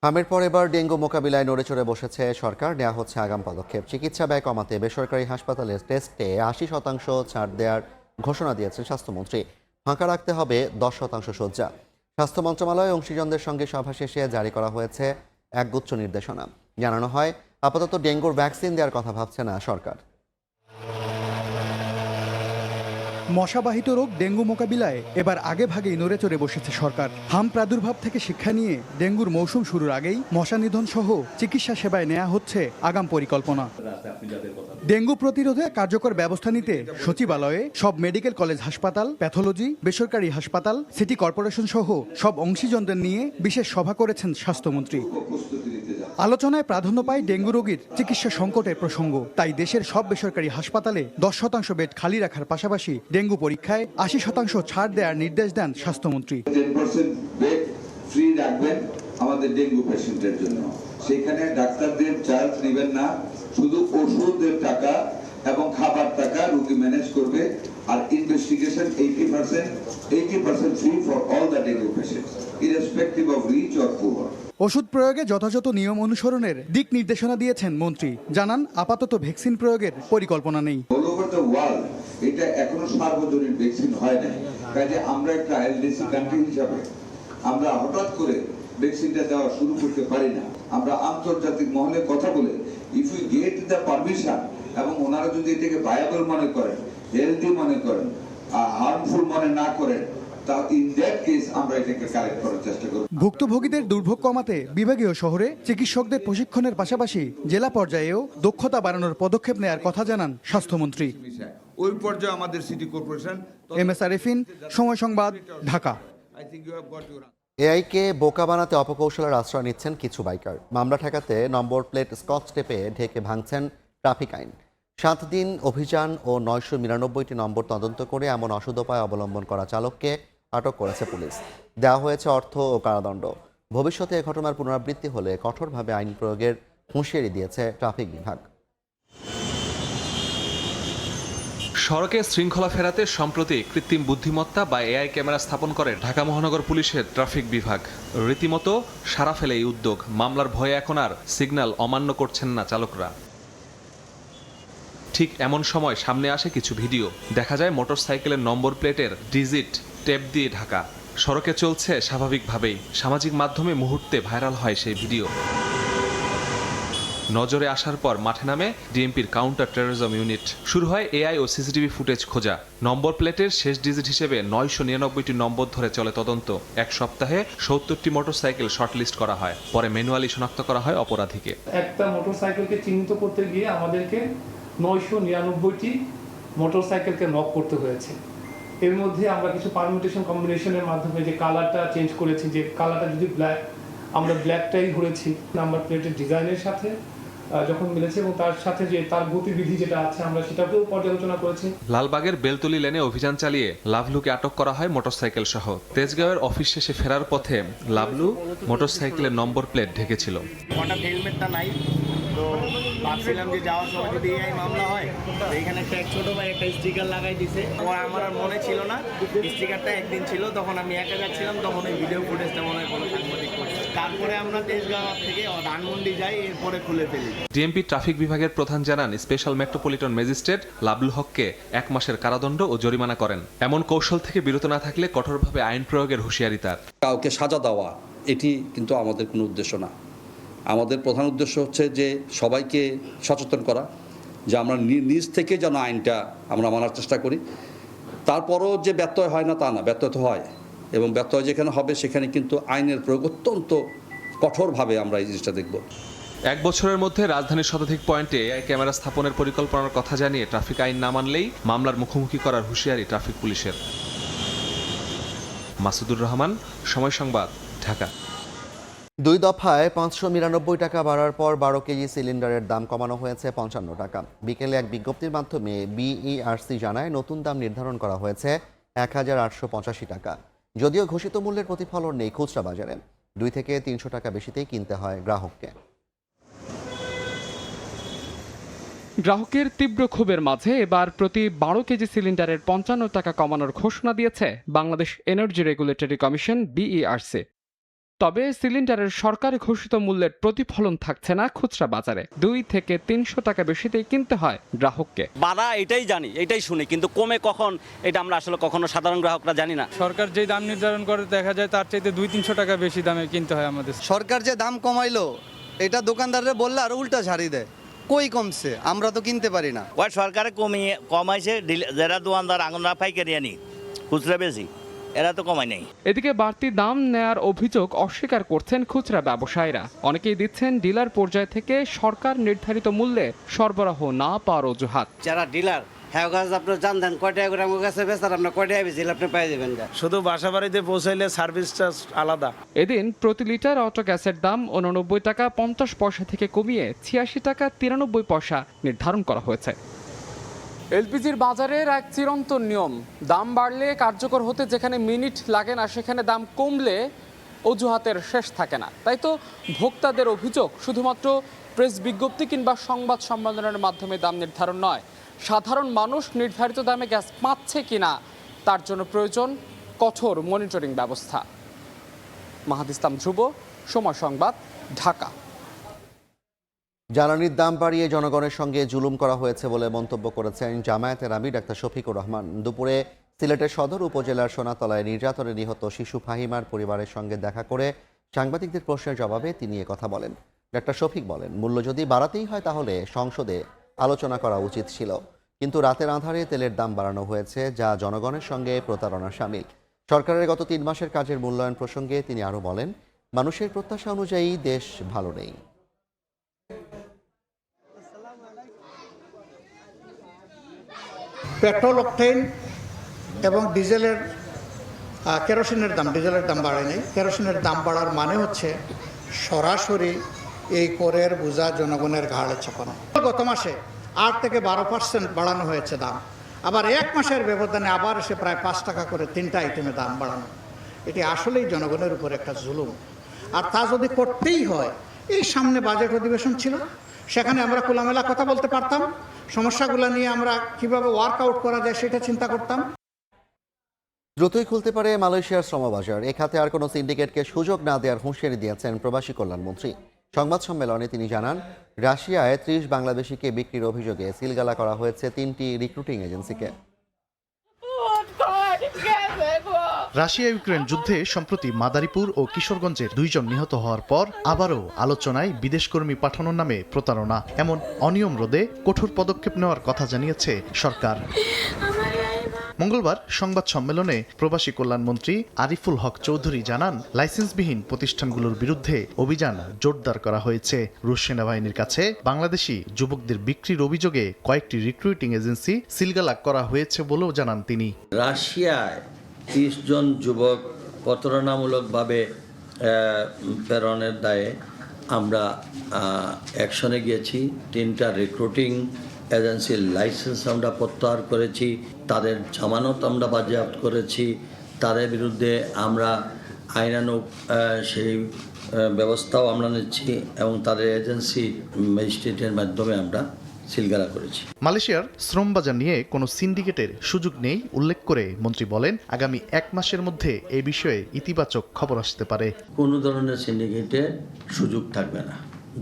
Speaker 1: হামের পর এবার ডেঙ্গু মোকাবিলায় নড়েচড়ে বসেছে সরকার। নেওয়া হচ্ছে আগাম পদক্ষেপ। চিকিৎসা ব্যয় কমাতে বেসরকারি হাসপাতালের টেস্টে ৮০% ছাড় দেওয়ার ঘোষণা দিয়েছেন স্বাস্থ্যমন্ত্রী। ফাঁকা রাখতে হবে ১০% শয্যা। স্বাস্থ্য মন্ত্রণালয় অংশীজনদের সঙ্গে সভা শেষে জারি করা হয়েছে একগুচ্ছ নির্দেশনা। জানানো হয়, আপাতত ডেঙ্গুর ভ্যাকসিন দেওয়ার কথা ভাবছে না সরকার।
Speaker 4: মশাবাহিত রোগ ডেঙ্গু মোকাবিলায় এবার আগে ভাগেই নড়ে চড়ে বসেছে সরকার। হাম প্রাদুর্ভাব থেকে শিক্ষা নিয়ে ডেঙ্গুর মৌসুম শুরুর আগেই মশা নিধন সহ চিকিৎসা সেবায় নেওয়া হচ্ছে আগাম পরিকল্পনা। ডেঙ্গু প্রতিরোধে কার্যকর ব্যবস্থা নিতে সচিবালয়ে সব মেডিকেল কলেজ হাসপাতাল, প্যাথোলজি, বেসরকারি হাসপাতাল, সিটি কর্পোরেশন সহ সব অংশীজনদের নিয়ে বিশেষ সভা করেছেন স্বাস্থ্যমন্ত্রী। আলোচনায় প্রাধান্য পায় ডেঙ্গু রোগীর চিকিৎসা সংকটের প্রসঙ্গ। তাই দেশের সব বেসরকারি হাসপাতালে 10% বেড খালি রাখার পাশাপাশি ডেঙ্গু পরীক্ষায় 80% ছাড় দেওয়ার নির্দেশ দেন স্বাস্থ্যমন্ত্রী।
Speaker 2: 10% বেড ফ্রি রাখবেন আমাদের ডেঙ্গু পেশেন্টের জন্য। সেখানে ডাক্তারদের চার্জ নেবেন না, শুধু ওষুধের টাকা এবং খাবার টাকা রোগী ম্যানেজ করবে। আর investigation 80% free for all the dengue patients irrespective of rich or poor.
Speaker 4: ওষুধ প্রয়োগে যথাযথ নিয়ম অনুসরণের দিক নির্দেশনা দিয়েছেন মন্ত্রী। জানান, আপাতত ভ্যাকসিন প্রয়োগের পরিকল্পনা নেই।
Speaker 2: অল ওভার দ্য ওয়ার্ল্ড এটা এখনো সার্বজনীন ভ্যাকসিন হয় না। কাজে আমরা একটা এলডিসি কান্ট্রি হিসাবে আমরা হঠাৎ করে ভ্যাকসিনটা দেওয়া শুরু করতে পারি না। আমরা আন্তর্জাতিক মহলে কথা বলে if you get the permission এবং ওনারা যদি এটাকে ভায়াবল মনে করেন, হেলদি মনে করেন, হার্মফুল মনে না করেন, তা ইন দ্যাট কেস আমরা এটাকে কালেক্ট করার চেষ্টা করব।
Speaker 4: ভুক্তভোগীদের দুর্ভোগ কমাতে বিভাগীয় শহরে চিকিৎসকদের প্রশিক্ষণের পাশাপাশি জেলা পর্যায়েও দক্ষতা বাড়ানোর পদক্ষেপ নেওয়ার কথা জানান স্বাস্থ্যমন্ত্রী।
Speaker 2: ওই পর্যায়ে আমাদের সিটি কর্পোরেশন।
Speaker 4: MS আরেফিন, সময় সংবাদ, ঢাকা।
Speaker 1: এআইকে বোকা বানাতে অপকৌশলের আশ্রয় নিচ্ছেন কিছু বাইকার। মামলা ঠেকাতে নম্বর প্লেট স্কচ টেপে ঢেকে ভাঙছেন ট্রাফিক আইন। 7 দিন অভিযান ও 999টি নম্বর তদন্ত করে এমন অসদুপায় অবলম্বন করা চালককে আটক করেছে পুলিশ। দেওয়া হয়েছে অর্থ ও কারাদণ্ড। ভবিষ্যতে এ ঘটনার পুনরাবৃত্তি হলে কঠোরভাবে আইন প্রয়োগের হুঁশিয়ারি দিয়েছে ট্রাফিক বিভাগ।
Speaker 6: সড়কে শৃঙ্খলা ফেরাতে সম্প্রতি কৃত্রিম বুদ্ধিমত্তা বা এআই ক্যামেরা স্থাপন করে ঢাকা মহানগর পুলিশের ট্রাফিক বিভাগ। রীতিমতো সারা ফেলে এই উদ্যোগ। মামলার ভয়ে এখন আর সিগন্যাল অমান্য করছেন না চালকরা। ঠিক এমন সময় সামনে আসে কিছু ভিডিও। দেখা যায় মোটরসাইকেলের নম্বর প্লেটের ডিজিট টেপ দিয়ে ঢাকা। সড়কে চলছে স্বাভাবিকভাবেই। সামাজিক মাধ্যমে মুহূর্তে ভাইরাল হয় সেই ভিডিও। নজরে আসার পর মাঠে নামে ডিএমপির কাউন্টার টেররিজম ইউনিট। শুরু হয় এআই ও সিসিটিভি ফুটেজ খোঁজা। নম্বর প্লেটের শেষ ডিজিট হিসেবে 999টি নম্বর ধরে চলে তদন্ত। এক সপ্তাহে 70টি মোটরসাইকেল শর্টলিস্ট করা হয়। পরে ম্যানুয়ালি শনাক্ত করা হয় অপরাধীকে।
Speaker 9: একটা মোটরসাইকেলকে চিহ্নিত করতে গিয়ে আমাদেরকে 999টি মোটরসাইকেলকে নক করতে হয়েছে। এর মধ্যে আমরা কিছু পারমিটেশন কম্বিনেশনের মাধ্যমে যে কালারটা চেঞ্জ করেছি, যে কালারটা যদি ব্ল্যাক, আমরা ব্ল্যাকটাই ধরেছি। নাম্বার প্লেটের ডিজাইনের সাথে যখন মিলেছে এবং তার সাথে যে তার গতিবিধি যেটা আছে আমরা সেটাকেও পর্যালোচনা করেছি।
Speaker 6: লালবাগের বেলতলি লেনে অভিযান চালিয়ে লাভলুকে আটক করা হয় মোটরসাইকেল সহ। তেজগাঁওয়ের অফিস শেষে ফেরার পথে লাভলু মোটরসাইকেলের নম্বর প্লেট ঢেকেছিল।
Speaker 25: হঠাৎ হেলমেটটা নাই, তো ভাবছিলাম যে যাওয়ার সময় যদি এই মামলা হয়, এইখানে একটা ছোট ভাই একটা স্টিকার লাগাই দিছে। আমার আর মনে ছিল না, স্টিকারটা একদিন ছিল, তখন আমি একা যাচ্ছিলাম, তখন ওই ভিডিও ফুটেজটা মনে হয় কোনো সাংবাদিক করছে। তারপরে আমরা তেজগাঁও থেকে ধানমন্ডি যাই, এরপরে খুলে ফেলি।
Speaker 6: ডিএমপি ট্রাফিক বিভাগের প্রধান জানান, স্পেশাল মেট্রোপলিটন ম্যাজিস্ট্রেট লাবলু হককে 1 মাসের কারাদণ্ড ও জরিমানা করেন। এমন কৌশল থেকে বিরত না থাকলে কঠোরভাবে আইন প্রয়োগের হুঁশিয়ারি তার।
Speaker 26: কাউকে সাজা দেওয়া এটি কিন্তু আমাদের কোনো উদ্দেশ্য না। আমাদের প্রধান উদ্দেশ্য হচ্ছে যে সবাইকে সচেতন করা, যে আমরা নিজ থেকে যেন আইনটা আমরা মানার চেষ্টা করি। তারপরও যে ব্যত্যয় হয় না তা না, ব্যত্যয় তো হয়, এবং ব্যত্যয় যেখানে হবে সেখানে কিন্তু আইনের প্রয়োগ অত্যন্ত কঠোরভাবে আমরা এই জিনিসটা দেখব।
Speaker 6: 1 বছরের মধ্যে রাজধানীর শতাধিক পয়েন্টে এআই ক্যামেরা স্থাপনের পরিকল্পনার কথা জানিয়ে ট্রাফিক আইন না মানলেই মামলার মুখোমুখি করার হুঁশিয়ারি ট্রাফিক পুলিশের। মাসুদুর রহমান, সময় সংবাদ, ঢাকা।
Speaker 1: 2 দফায় 599 টাকা বাড়ার পর 12 কেজি সিলিন্ডারের দাম কমানো হয়েছে 55 টাকা। বিকেলে এক বিজ্ঞপ্তির মাধ্যমে বিইআরসি জানায় নতুন দাম নির্ধারণ করা হয়েছে 1885 টাকা। যদিও ঘোষিত মূল্যের প্রতিফলন নেই খুচরা বাজারে, 2 থেকে 300 টাকা বেশিতেই কিনতে হয় গ্রাহককে।
Speaker 7: গ্রাহকের তীব্র ক্ষোভের মাঝে এবার প্রতি 12 কেজি সিলিন্ডারের 55 টাকা কমানোর ঘোষণা দিয়েছে Bangladesh energy regulatory commission BERC. তবে সিলিন্ডারের সরকারি ঘোষিত মূল্যের প্রতিফলন থাকছে না খুচরা বাজারে, 2 থেকে 300 টাকা বেশিতেই কিনতে হয় গ্রাহককে।
Speaker 8: বাড়া এটাই জানি, এটাই শুনি, কিন্তু কমে কখন এটা আমরা আসলে কখনো সাধারণ গ্রাহকরা জানি না।
Speaker 10: সরকার যে দাম নির্ধারণ করে দেখা যায় তার চাইতে 200-300 টাকা বেশি দামে কিনতে হয় আমাদের।
Speaker 11: সরকার যে দাম কমাইলো এটা দোকানদাররা বললে আর উল্টা ঝাড়ি দেয়। কই কমছে? আমরা তো কিনতে পারি না।
Speaker 8: ওই সরকারে কমাইছে, যারা দোকানদার আঙুনরা পাইকারি আনি খুচরা বেশি, এরা তো কমায় নাই।
Speaker 7: এদিকে বাড়তি দাম নেয়ার অভিযোগ অস্বীকার করছেন খুচরা ব্যবসায়ীরা। অনেকেই দিচ্ছেন ডিলার পর্যায় থেকে সরকার নির্ধারিত মূল্যে সরবরাহ না পাওয়ার অজুহাত।
Speaker 16: যারা ডিলার হ্যাঁ গাছ আপনার জান দেন কয় টাকা করে আমার কাছে বেচার আপনার কয় টাকা বেশি আপনি পাই যাবেন।
Speaker 10: শুধু বাসা বাড়িতে পৌঁছাইলে সার্ভিস চার্জ আলাদা।
Speaker 7: এদিন প্রতি লিটার অটো গ্যাসের দাম 89 টাকা 50 পয়সা থেকে কমিয়ে 86 টাকা 93 পয়সা নির্ধারণ করা হয়েছে। এলপিজির বাজারের এক চিরন্তন নিয়ম, দাম বাড়লে কার্যকর হতে যেখানে মিনিট লাগে না সেখানে দাম কমলে অজুহাতের শেষ থাকে না। তাই তো ভোক্তাদের অভিযোগ শুধুমাত্র প্রেস বিজ্ঞপ্তি কিংবা সংবাদ সম্মেলনের মাধ্যমে দাম নির্ধারণ নয়, সাধারণ মানুষ নির্ধারিত দামে গ্যাস পাচ্ছে কিনা তার জন্য প্রয়োজন কঠোর মনিটরিং ব্যবস্থা। মাহাদ ইসলাম ধ্রুব, সময় সংবাদ, ঢাকা।
Speaker 1: জ্বালানির দাম বাড়িয়ে জনগণের সঙ্গে জুলুম করা হয়েছে বলে মন্তব্য করেছেন জামায়াতের আমির ডাক্তার শফিকুর রহমান। দুপুরে সিলেটের সদর উপজেলার সোনাতলায় নির্যাতনে নিহত শিশু ফাহিমার পরিবারের সঙ্গে দেখা করে সাংবাদিকদের প্রশ্নের জবাবে তিনি কথা বলেন। ডাক্তার শফিক বলেন, মূল্য যদি বাড়াতেই হয় তাহলে সংসদে আলোচনা করা উচিত ছিল, কিন্তু রাতের আঁধারে তেলের দাম বাড়ানো হয়েছে, যা জনগণের সঙ্গে প্রতারণা শামিল। সরকারের গত 3 মাসের কাজের মূল্যায়ন প্রসঙ্গে তিনি আরও বলেন, মানুষের প্রত্যাশা অনুযায়ী দেশ ভালো নেই।
Speaker 12: পেট্রোল, অকটেন এবং ডিজেলের কেরোসিনের দাম বাড়ে নাই। কেরোসিনের দাম বাড়ার মানে হচ্ছে সরাসরি এই করের বোঝা জনগণের ঘাড়ে চাপানো। গত মাসে 8 থেকে 12% বাড়ানো হয়েছে দাম, আবার 1 মাসের ব্যবধানে আবার এসে প্রায় 5 টাকা করে 3টা আইটেমে দাম বাড়ানো। এটি আসলেই জনগণের উপর একটা জুলুম। আর তা যদি করতেই হয়, এই সামনে বাজেট অধিবেশন ছিল, সেখানে আমরা খোলামেলা কথা বলতে পারতাম, সমস্যাগুলো নিয়ে আমরা কিভাবে ওয়ার্কআউট করা যায় সেটা চিন্তা করতাম।
Speaker 1: দ্রুতই খুলতে পারে মালয়েশিয়ার শ্রমবাজার। এ খাতে আর কোনো সিন্ডিকেটকে সুযোগ না দেওয়ার হুঁশিয়ারি দিয়েছেন প্রবাসী কল্যাণমন্ত্রী। সংবাদ সম্মেলনে তিনি জানান, রাশিয়ায় 30 বাংলাদেশিকে বিক্রির অভিযোগে সিলগালা করা হয়েছে 3টি রিক্রুটিং এজেন্সিকে।
Speaker 14: রাশিয়া ইউক্রেন যুদ্ধে সম্প্রতি মাদারীপুর ও কিশোরগঞ্জের 2 জন নিহত হওয়ার পর আবারও আলোচনায় বিদেশকর্মী পাঠানোর নামে প্রতারণা, এমন অনিয়ম রোধে কঠোর পদক্ষেপ নেওয়ার কথা জানিয়েছে সরকার। মঙ্গলবার সংবাদ সম্মেলনে প্রবাসী কল্যাণমন্ত্রী আরিফুল হক চৌধুরী জানান, লাইসেন্সবিহীন প্রতিষ্ঠানগুলোর বিরুদ্ধে অভিযান জোরদার করা হয়েছে। রুশ সেনাবাহিনীর কাছে বাংলাদেশি যুবকদের বিক্রির অভিযোগে কয়েকটি রিক্রুটিং এজেন্সি সিলগালা করা হয়েছে বলেও জানান তিনি।
Speaker 27: রাশিয়ায় 30 জন যুবক প্রতারণামূলকভাবে প্রেরণের দায়ে আমরা অ্যাকশনে গিয়েছি। 3টা রিক্রুটিং এজেন্সির লাইসেন্স আমরা প্রত্যাহার করেছি, তাদের জামানত আমরা বাজেয়াপ্ত করেছি, তাদের বিরুদ্ধে আমরা আইনানুগ সেই ব্যবস্থাও আমরা নিচ্ছি এবং তাদের এজেন্সি ম্যাজিস্ট্রেটের মাধ্যমে আমরা সিলগালা করেছি।
Speaker 14: মালয়েশিয়ার শ্রম বাজার নিয়ে কোনো সিন্ডিকেটের সুযোগ নেই উল্লেখ করে মন্ত্রী বলেন, আগামী 1 মাসের মধ্যে এই বিষয়ে ইতিবাচক খবর আসতে পারে।
Speaker 27: কোনো ধরনের সিন্ডিকেটের সুযোগ থাকবে না,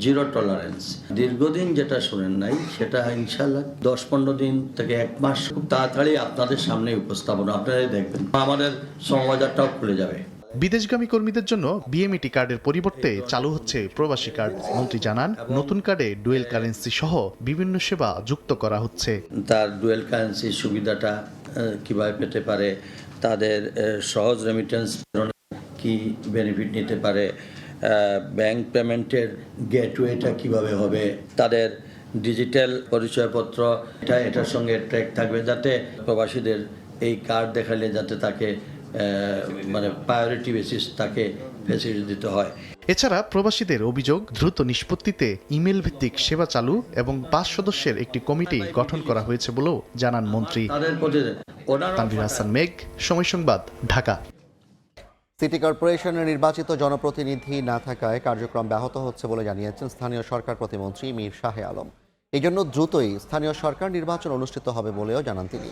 Speaker 27: জিরো টলারেন্স। দীর্ঘদিন যেটা শুনেন নাই সেটা ইনশাল্লাহ 10-15 দিন থেকে 1 মাস খুব তাড়াতাড়ি আপনাদের সামনে উপস্থাপন আপনারাই দেখবেন, আমাদের শ্রমবাজারটাও খুলে যাবে।
Speaker 14: বিদেশগামী কর্মীদের জন্য বিএমইটি কার্ডের পরিবর্তে চালু হচ্ছে প্রবাসী কার্ড। মন্ত্রী জানান, নতুন কার্ডে ডুয়েল কারেন্সি সহ বিভিন্ন সেবা যুক্ত করা হচ্ছে।
Speaker 27: তার ডুয়েল কারেন্সি সুবিধাটা কিভাবে পেতে পারে, তাদের সহজ রেমিটেন্স কি বেনিফিট নিতে পারে, ব্যাংক পেমেন্টের গেটওয়েটা কিভাবে হবে, তাদের ডিজিটাল পরিচয়পত্র এটার সঙ্গে ট্র্যাক থাকবে, যাতে প্রবাসীদের এই কার্ড দেখালে যাতে তাকে মানে প্রায়োরিটি বেসিস তাকে ফেসিলিটি দিতে হয়।
Speaker 14: এছাড়া প্রবাসীদের অভিযোগ দ্রুত নিষ্পত্তিতে ইমেল ভিত্তিক সেবা চালু এবং 5 সদস্যের একটি কমিটি গঠন করা হয়েছে বলেও জানান মন্ত্রী। তানভীর হাসান মেঘ, সময় সংবাদ, ঢাকা।
Speaker 1: সিটি কর্পোরেশনের নির্বাচিত জনপ্রতিনিধি না থাকায় কার্যক্রম ব্যাহত হচ্ছে বলে জানিয়েছেন স্থানীয় সরকার প্রতিমন্ত্রী মীর শাহে আলম। এই জন্য দ্রুতই স্থানীয় সরকার নির্বাচন অনুষ্ঠিত হবে বলেও জানান তিনি।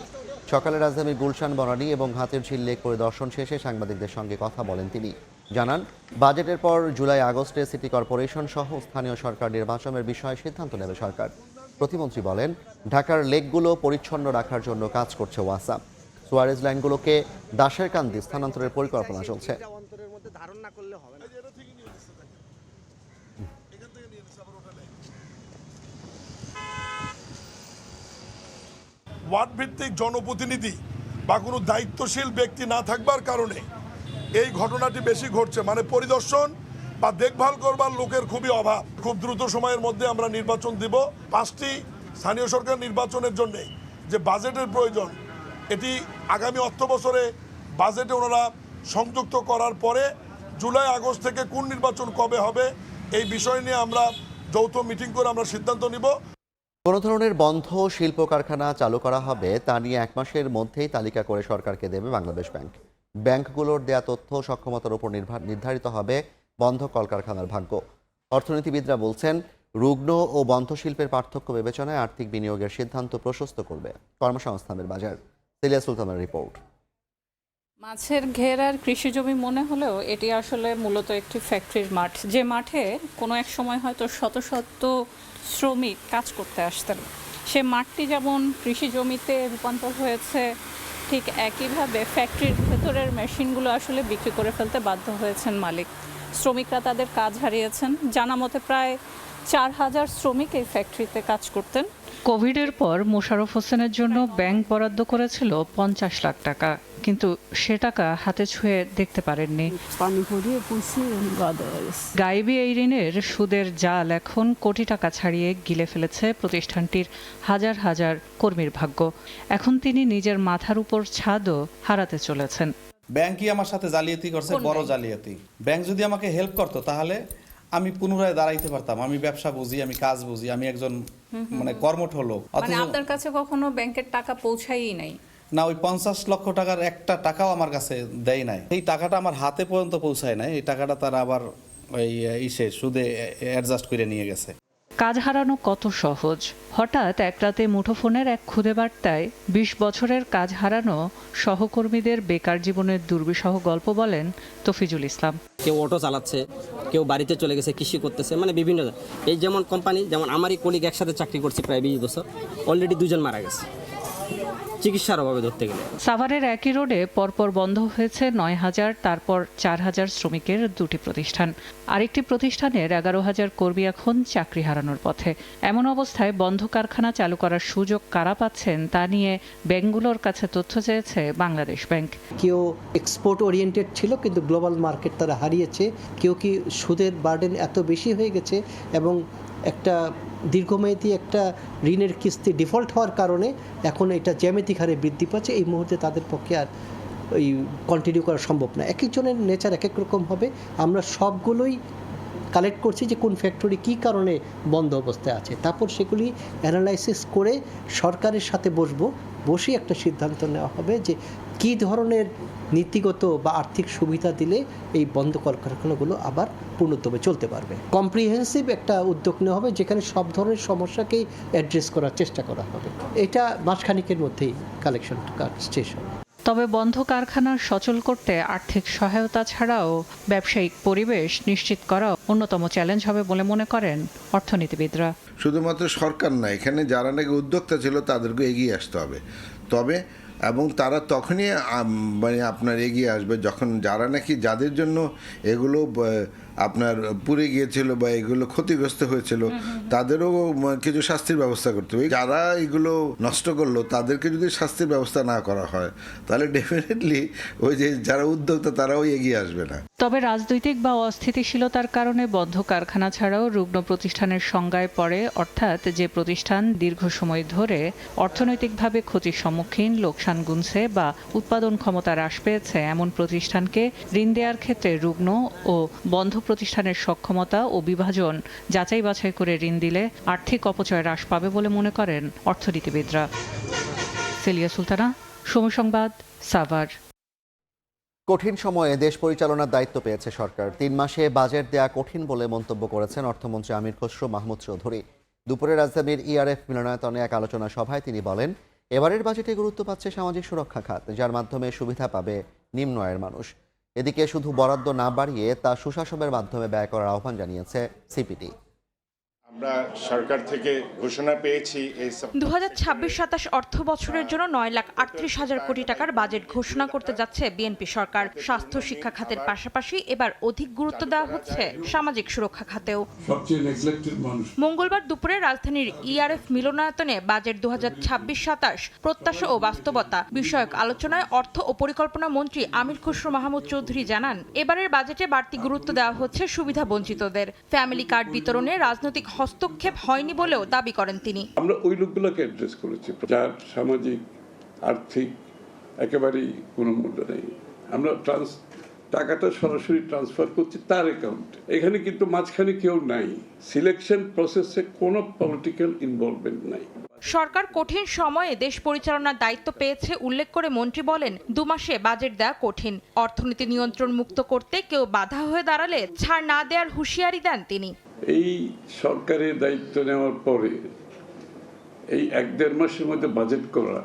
Speaker 1: সকালে রাজধানীর গুলশান, বনানী এবং হাতিরঝিল লেক পরিদর্শন শেষে সাংবাদিকদের সঙ্গে কথা বলেন তিনি। জানান, বাজেটের পর জুলাই-আগস্টে সিটি কর্পোরেশন সহ স্থানীয় সরকার নির্বাচনের বিষয়ে সিদ্ধান্ত নেবে সরকার। প্রতিমন্ত্রী বলেন, ঢাকার লেকগুলো পরিচ্ছন্ন রাখার জন্য কাজ করছে ওয়াসা। সুয়ারেজ লাইনগুলোকে দাসেরকান্দি স্থানান্তরের পরিকল্পনা চলছে।
Speaker 5: ওয়ার্ড ভিত্তিক জনপ্রতিনিধি বা কোনো দায়িত্বশীল ব্যক্তি না থাকবার কারণে এই ঘটনাটি বেশি ঘটছে, মানে পরিদর্শন বা দেখভাল করবার লোকের খুবই অভাব। খুব দ্রুত সময়ের মধ্যে আমরা নির্বাচন দিব। 5টি স্থানীয় সরকার নির্বাচনের জন্য যে বাজেটের প্রয়োজন, এটি আগামী অর্থ বছরে বাজেটে ওনারা সংযুক্ত করার পরে জুলাই-আগস্ট থেকে কোন নির্বাচন কবে হবে এই বিষয় নিয়ে আমরা যৌথ মিটিং করে আমরা সিদ্ধান্ত নিব।
Speaker 1: কোনো ধরনের বন্ধ শিল্প কারখানা চালু করা হবে তা নিয়ে 1 মাসের মধ্যেই তালিকা করে সরকারকে দেবে বাংলাদেশ ব্যাংক। ব্যাংকগুলোর দেয়া তথ্য সক্ষমতার উপর নির্ধারিত হবে বন্ধ কলকারখানার ভাগ্য। অর্থনীতিবিদরা বলছেন, রুগ্ন ও বন্ধ শিল্পের পার্থক্য বিবেচনায় আর্থিক বিনিয়োগের সিদ্ধান্ত প্রশস্ত করবে কর্মসংস্থানের বাজার। সিলিয়া সুলতানের রিপোর্ট।
Speaker 13: মাছের ঘের আর কৃষি জমি মনে হলেও এটি আসলে মূলত একটি ফ্যাক্টরির মাঠ, যে মাঠে কোনো এক সময় হয়তো শত শত শ্রমিক কাজ করতে আসতেন। সে মাঠটি যেমন কৃষি জমিতে রূপান্তর হয়েছে, ঠিক একইভাবে ফ্যাক্টরির ভেতরের মেশিনগুলো আসলে বিক্রি করে ফেলতে বাধ্য হয়েছেন মালিক। শ্রমিকরা তাদের কাজ হারিয়েছেন। জানা মতে প্রায় 4000 শ্রমিক এই ফ্যাক্টরিতে কাজ করতেন।
Speaker 15: কোভিডের পর মোশাররফ হোসেনের জন্য ব্যাংক বরাদ্দ করেছিল 50 লাখ টাকা, কিন্তু সে টাকা হাতে ছুঁয়ে দেখতে পারেননি। গায়েবী এই ঋণের সুদের জাল এখন কোটি টাকা ছাড়িয়ে গিলে ফেলেছে প্রতিষ্ঠানটির হাজার হাজার কর্মীর ভাগ্য। এখন তিনি নিজের মাথার উপর ছাদও হারাতে চলেছেন।
Speaker 18: ব্যাংকই আমার সাথে জালিয়াতি করছে, বড় জালিয়াতি। ব্যাংক যদি আমাকে হেল্প করতো তাহলে আমি পুনরায় দাঁড়াইতে পারতাম। আমি ব্যবসা বুঝি, আমি কাজ বুঝি, আমি একজন মানে কর্মঠ হলো।
Speaker 13: আপনার কাছে কখনো ব্যাংকের টাকা পৌঁছায়ই নাই
Speaker 18: না, ওই 50 লক্ষ টাকার একটা টাকাও আমার কাছে দেয় নাই। এই টাকাটা আমার হাতে পর্যন্ত পৌঁছায় নাই। এই টাকাটা তারা আবার ওই সুদে অ্যাডজাস্ট করে নিয়ে গেছে।
Speaker 15: কাজ হারানো কত সহজ। হঠাৎ এক রাতে মুঠোফোনের এক খুদে বার্তায় 20 বছরের কাজ হারানো সহকর্মীদের বেকার জীবনের দুর্বিষহ গল্প বলেন তফিজুল ইসলাম।
Speaker 19: কেউ অটো চালাচ্ছে, কেউ বাড়িতে চলে গেছে, কৃষি করতেছে, মানে বিভিন্ন। এই যেমন কোম্পানি, যেমন আমারই কলিগ একসাথে চাকরি করছে প্রায় 20 বছর, অলরেডি 2 জন মারা গেছে চিকিৎসার অভাবে ধরতে গেলে।
Speaker 15: সাভারের একই রোডে পরপর বন্ধ হয়েছে 9000, তারপর 4000 শ্রমিকের 2টি প্রতিষ্ঠান। আরেকটি প্রতিষ্ঠানের 11000 কর্মী এখন চাকরি হারানোর পথে। এমন অবস্থায় বন্ধ কারখানা চালু করার সুযোগ কারা পাচ্ছেন তা নিয়ে ব্যাংকগুলোর কাছে তথ্য চেয়েছে বাংলাদেশ ব্যাংক।
Speaker 20: কেউ এক্সপোর্ট ওরিয়েন্টেড ছিল কিন্তু গ্লোবাল মার্কেট তারা হারিয়েছে। কেউ কি সুদের বার্ডেন এত বেশি হয়ে গেছে এবং একটা দীর্ঘমেয়াদী একটা ঋণের কিস্তি ডিফল্ট হওয়ার কারণে এখন এটা জ্যামিতিক হারে বৃদ্ধি পাচ্ছে। এই মুহূর্তে তাদের পক্ষে আর ওই কন্টিনিউ করা সম্ভব না। এক একজনের নেচার এক এক রকম হবে। আমরা সবগুলোই কালেক্ট করছি যে কোন ফ্যাক্টরি কী কারণে বন্ধ অবস্থায় আছে, তারপর সেগুলি অ্যানালাইসিস করে সরকারের সাথে বসে একটা সিদ্ধান্ত নেওয়া হবে যে কী ধরনের নীতিগত বা আর্থিক সুবিধা দিলে এই বন্ধ কলকারখানাগুলো আবার পূর্ণতভাবে চলতে পারবে। কম্প্রিহেন্সিভ একটা উদ্যোগ নেওয়া হবে যেখানে সব ধরনের সমস্যাকেই অ্যাড্রেস করার চেষ্টা করা হবে। এটা মাসখানিকের মধ্যেই কালেকশন কাজ শেষ হবে।
Speaker 15: তবে বন্ধ কারখানা সচল করতে আর্থিক সহায়তা ছাড়াও ব্যবসায়িক পরিবেশ নিশ্চিত করা অন্যতম চ্যালেঞ্জ হবে বলে মনে করেন অর্থনীতিবিদরা।
Speaker 21: শুধুমাত্র সরকার না, এখানে যারা নাকি উদ্যোক্তা ছিল তাদেরকে এগিয়ে আসতে হবে। তবে এবং তারা তখনই মানে আপনার এগিয়ে আসবে যখন যারা নাকি যাদের জন্য এগুলো আপনার পুড়ে গিয়েছিল বা এগুলো ক্ষতিগ্রস্ত হয়েছিল তাদেরও কিছু শাস্তির ব্যবস্থা করতে হবে। যারা এগুলো নষ্ট করলো তাদেরকে যদি শাস্তির ব্যবস্থা না করা হয় তাহলে ডেফিনেটলি ওই যে যারা উদ্যোক্তা তারাও এগিয়ে আসবে না।
Speaker 15: তবে রাজনৈতিক বা অস্থিতিশীলতার কারণে বন্ধ কারখানা ছাড়াও রুগ্ন প্রতিষ্ঠানের সংজ্ঞায় পড়ে, অর্থাৎ যে প্রতিষ্ঠান দীর্ঘ সময় ধরে অর্থনৈতিকভাবে ক্ষতির সম্মুখীন, লোকসান গুনছে বা উৎপাদন ক্ষমতা হ্রাস পেয়েছে এমন প্রতিষ্ঠানকে ঋণ দেওয়ার ক্ষেত্রে রুগ্ন ও বন্ধ প্রতিষ্ঠানের সক্ষমতা ও বিভাজন যাচাই বাছাই করে ঋণ দিলে আর্থিক অপচয় হ্রাস পাবে বলে মনে করেন অর্থনীতিবিদরা। সেলিয়া সুলতানা, সময় সংবাদ, সাভার।
Speaker 1: কঠিন সময়ে দেশ পরিচালনার দায়িত্ব পেয়েছে সরকার। 3 মাসে বাজেট দেয়া কঠিন বলে মন্তব্য করেছেন অর্থমন্ত্রী আমির খসরু মাহমুদ চৌধুরী। দুপুরে রাজধানীর ইআরএফ মিলনায়তনে এক আলোচনা সভায় তিনি বলেন, এবারের বাজেটে গুরুত্ব পাচ্ছে সামাজিক সুরক্ষা খাত, যার মাধ্যমে সুবিধা পাবে নিম্ন আয়ের মানুষ। এদিকে শুধু বরাদ্দ না বাড়িয়ে তা সুশাসনের মাধ্যমে ব্যয় করার আহ্বান জানিয়েছে সিপিডি।
Speaker 2: আমরা সরকার থেকে ঘোষণা পেয়েছি
Speaker 3: 2026-27 অর্থ বছরের জন্য 9,38,000 কোটি টাকার বাজেট ঘোষণা করতে যাচ্ছে বিএনপি সরকার। স্বাস্থ্য শিক্ষা খাতের পাশাপাশি এবার অধিক গুরুত্ব দেওয়া হচ্ছে সামাজিক সুরক্ষা খাতেও। মঙ্গলবার দুপুরে রাজধানীর ইআরএফ মিলনায়তনে বাজেট 2026-27 প্রত্যাশা ও বাস্তবতা বিষয়ক আলোচনায় অর্থ ও পরিকল্পনা মন্ত্রী আমির খসরু মাহমুদ চৌধুরী জানান, এবারের বাজেটে বাড়তি গুরুত্ব দেওয়া হচ্ছে সুবিধা বঞ্চিতদের। ফ্যামিলি কার্ড বিতরণে রাজনৈতিক হস্তক্ষেপ হয়নি বলেও দাবি করেন তিনি।
Speaker 4: আমরা ওই লোকগুলোকে অ্যাড্রেস করেছি যার সামাজিক আর্থিক একেবারেই কোনো মূল্য নেই। আমরা টাকাটা সরাসরি ট্রান্সফার করছি তার অ্যাকাউন্টে। এখানে কিন্তু মাঝখানে কেউ নাই, সিলেকশন প্রসেসে কোনো পলিটিক্যাল ইনভলভমেন্ট নাই।
Speaker 3: সরকার কঠিন সময়ে দেশ পরিচালনার দায়িত্ব পেয়েছে উল্লেখ করে মন্ত্রী বলেন, 2 মাসে বাজেট দেওয়া কঠিন। অর্থনীতি নিয়ন্ত্রণ মুক্ত করতে কেউ বাধা হয়ে দাঁড়ালে ছাড় না দেওয়ার হুঁশিয়ারি দেন তিনি।
Speaker 4: এই সরকারের দায়িত্ব নেওয়ার পরে এই 1-1.5 মাসের মধ্যে বাজেট করা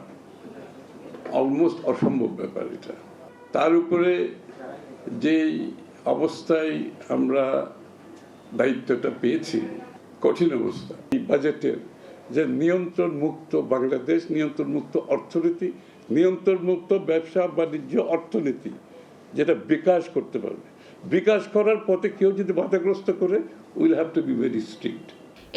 Speaker 4: অলমোস্ট অসম্ভব ব্যাপার। এটা তার উপরে যেই অবস্থায় আমরা দায়িত্বটা পেয়েছি, কঠিন অবস্থা। এই বাজেটের যে নিয়ন্ত্রণ মুক্ত বাংলাদেশ, নিয়ন্ত্রণ মুক্ত অর্থনীতি, নিয়ন্ত্রণ মুক্ত ব্যবসা বাণিজ্য অর্থনীতি, যেটা বিকাশ করতে পারবে, বিকাশ করার পথে কেউ যদি বাধাগ্রস্ত করে, will have to be very strict.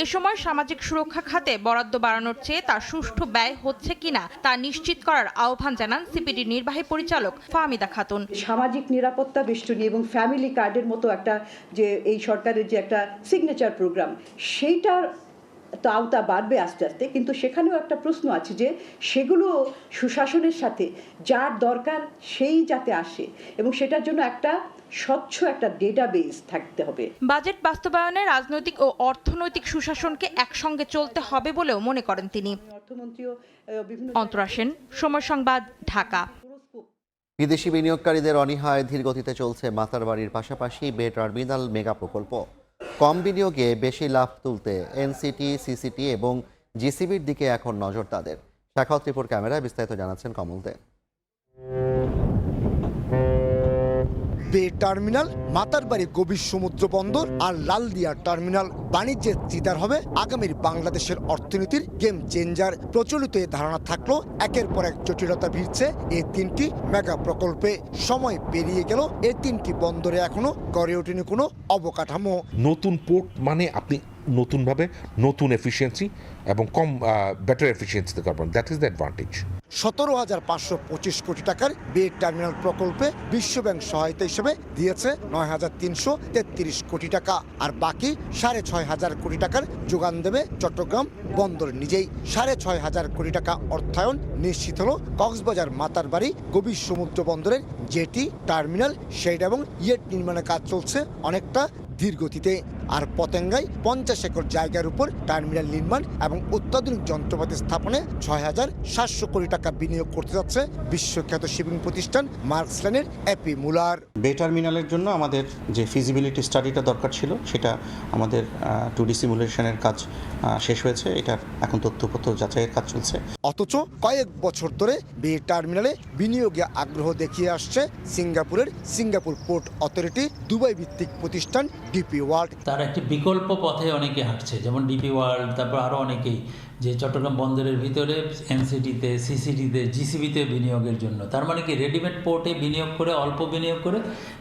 Speaker 3: এ সময় সামাজিক সুরক্ষা খাতে বরাদ্দ বাড়ানোর চেয়ে তার সুষ্ঠু ব্যয় হচ্ছে কিনা তা নিশ্চিত করার আহ্বান জানান সিপিডির নির্বাহী পরিচালক ফাহমিদা খাতুন।
Speaker 17: সামাজিক নিরাপত্তা বেষ্টনী এবং ফ্যামিলি কার্ডের মতো একটা যে এই সরকারের যে একটা সিগনেচার প্রোগ্রাম, সেইটার তো আওতা বাড়বে আস্তে আস্তে, কিন্তু সেখানেও একটা প্রশ্ন আছে যে সেগুলো সুশাসনের সাথে যার দরকার সেই যাতে আসে এবং সেটার জন্য একটা স্বচ্ছ একটা ডেটাবেস থাকতে হবে।
Speaker 3: বাজেট বাস্তবায়নে রাজনৈতিক ও অর্থনৈতিক সুশাসনকে একসঙ্গে চলতে হবে বলেও মনে করেন তিনি। অন্তরা সেন, সময় সংবাদ, ঢাকা।
Speaker 1: বিদেশি বিনিয়োগকারীদের অনীহায় ধীর গতিতে চলছে মাতারবাড়ির পাশাপাশি বে টার্মিনাল মেগা প্রকল্প। কম বিনিয়োগে বেশি লাভ তুলতে এনসিটি, সিসিটি এবং জিসিবির দিকে এখন নজর তাদের। শাখাওয়াত রিপোর্ট ক্যামেরায় বিস্তারিত জানাচ্ছেন কমল দে।
Speaker 22: বে টার্মিনাল, মাতারবাড়ি গভীর সমুদ্র বন্দর আর লালদিয়া টার্মিনাল বাণিজ্যের চিতার হবে আগামীর বাংলাদেশের অর্থনীতির গেম চেঞ্জার। প্রচলিত এ ধারণা থাকলেও একের পর এক জটিলতা ভিড়ছে এই 3টি মেগা প্রকল্পে। সময় পেরিয়ে গেল, এই 3টি বন্দরে এখনো গড়ে ওঠেনি কোনো অবকাঠামো।
Speaker 23: নতুন পোর্ট মানে আপনি নতুনভাবে নতুন এফিসিয়েন্সি এবং কম বেটার এফিসিয়েন্সিতে করবেন, দ্যাট ইজ দ্য অ্যাডভান্টেজ।
Speaker 22: 17,525 কোটি টাকার বে টার্মিনাল প্রকল্পে বিশ্বব্যাংক সহায়তা হিসেবে দিয়েছে 9,333 কোটি টাকা, আর বাকি 6,500 কোটি টাকার যোগান দেবে চট্টগ্রাম বন্দর নিজেই। 6,500 কোটি টাকা অর্থায়ন নিশ্চিত হলো কক্সবাজার মাতারবাড়ি গভীর সমুদ্র বন্দরের জেটি, টার্মিনাল, শেড এবং ইয়েট নির্মাণের কাজ চলছে অনেকটা ধীর গতিতে। আর পতেঙ্গায় 50 একর জায়গার উপর টার্মিনাল নির্মাণ এবং অত্যাধুনিক যন্ত্রপাতি স্থাপনে 6,700 কোটি টাকা বিনিয়োগ করতে যাচ্ছে বিশ্বখ্যাত শিপিং প্রতিষ্ঠান মার্কসল্যান্ডের এপি মুলার।
Speaker 24: বে টার্মিনালের জন্য আমাদের যে ফিজিবিলিটি স্টাডিটা দরকার ছিল, সেটা আমাদের 2D সিমুলেশনের কাজ শেষ হয়েছে। এটা এখন তথ্যপত্র যাচাইয়ের কাজ চলছে।
Speaker 22: অথচ কয়েক বছর ধরে বে টার্মিনালে বিনিয়োগে আগ্রহ দেখিয়ে আসছে সিঙ্গাপুরের সিঙ্গাপুর পোর্ট অথরিটি, দুবাই ভিত্তিক প্রতিষ্ঠান ডিপি ওয়ার্ল্ড।
Speaker 28: তার একটি বিকল্প পথে অনেকে হাঁটছে, যেমন ডিপি ওয়ার্ল্ড, তারপর আরও অনেক
Speaker 6: অনেকেই যে চট্টগ্রাম বন্দরের ভিতরে এনসিটিতে, সিসিটিতে, জিসিবিতে বিনিয়োগের জন্য। তার মানে কি রেডিমেড পোর্টে বিনিয়োগ করে, অল্প বিনিয়োগ করে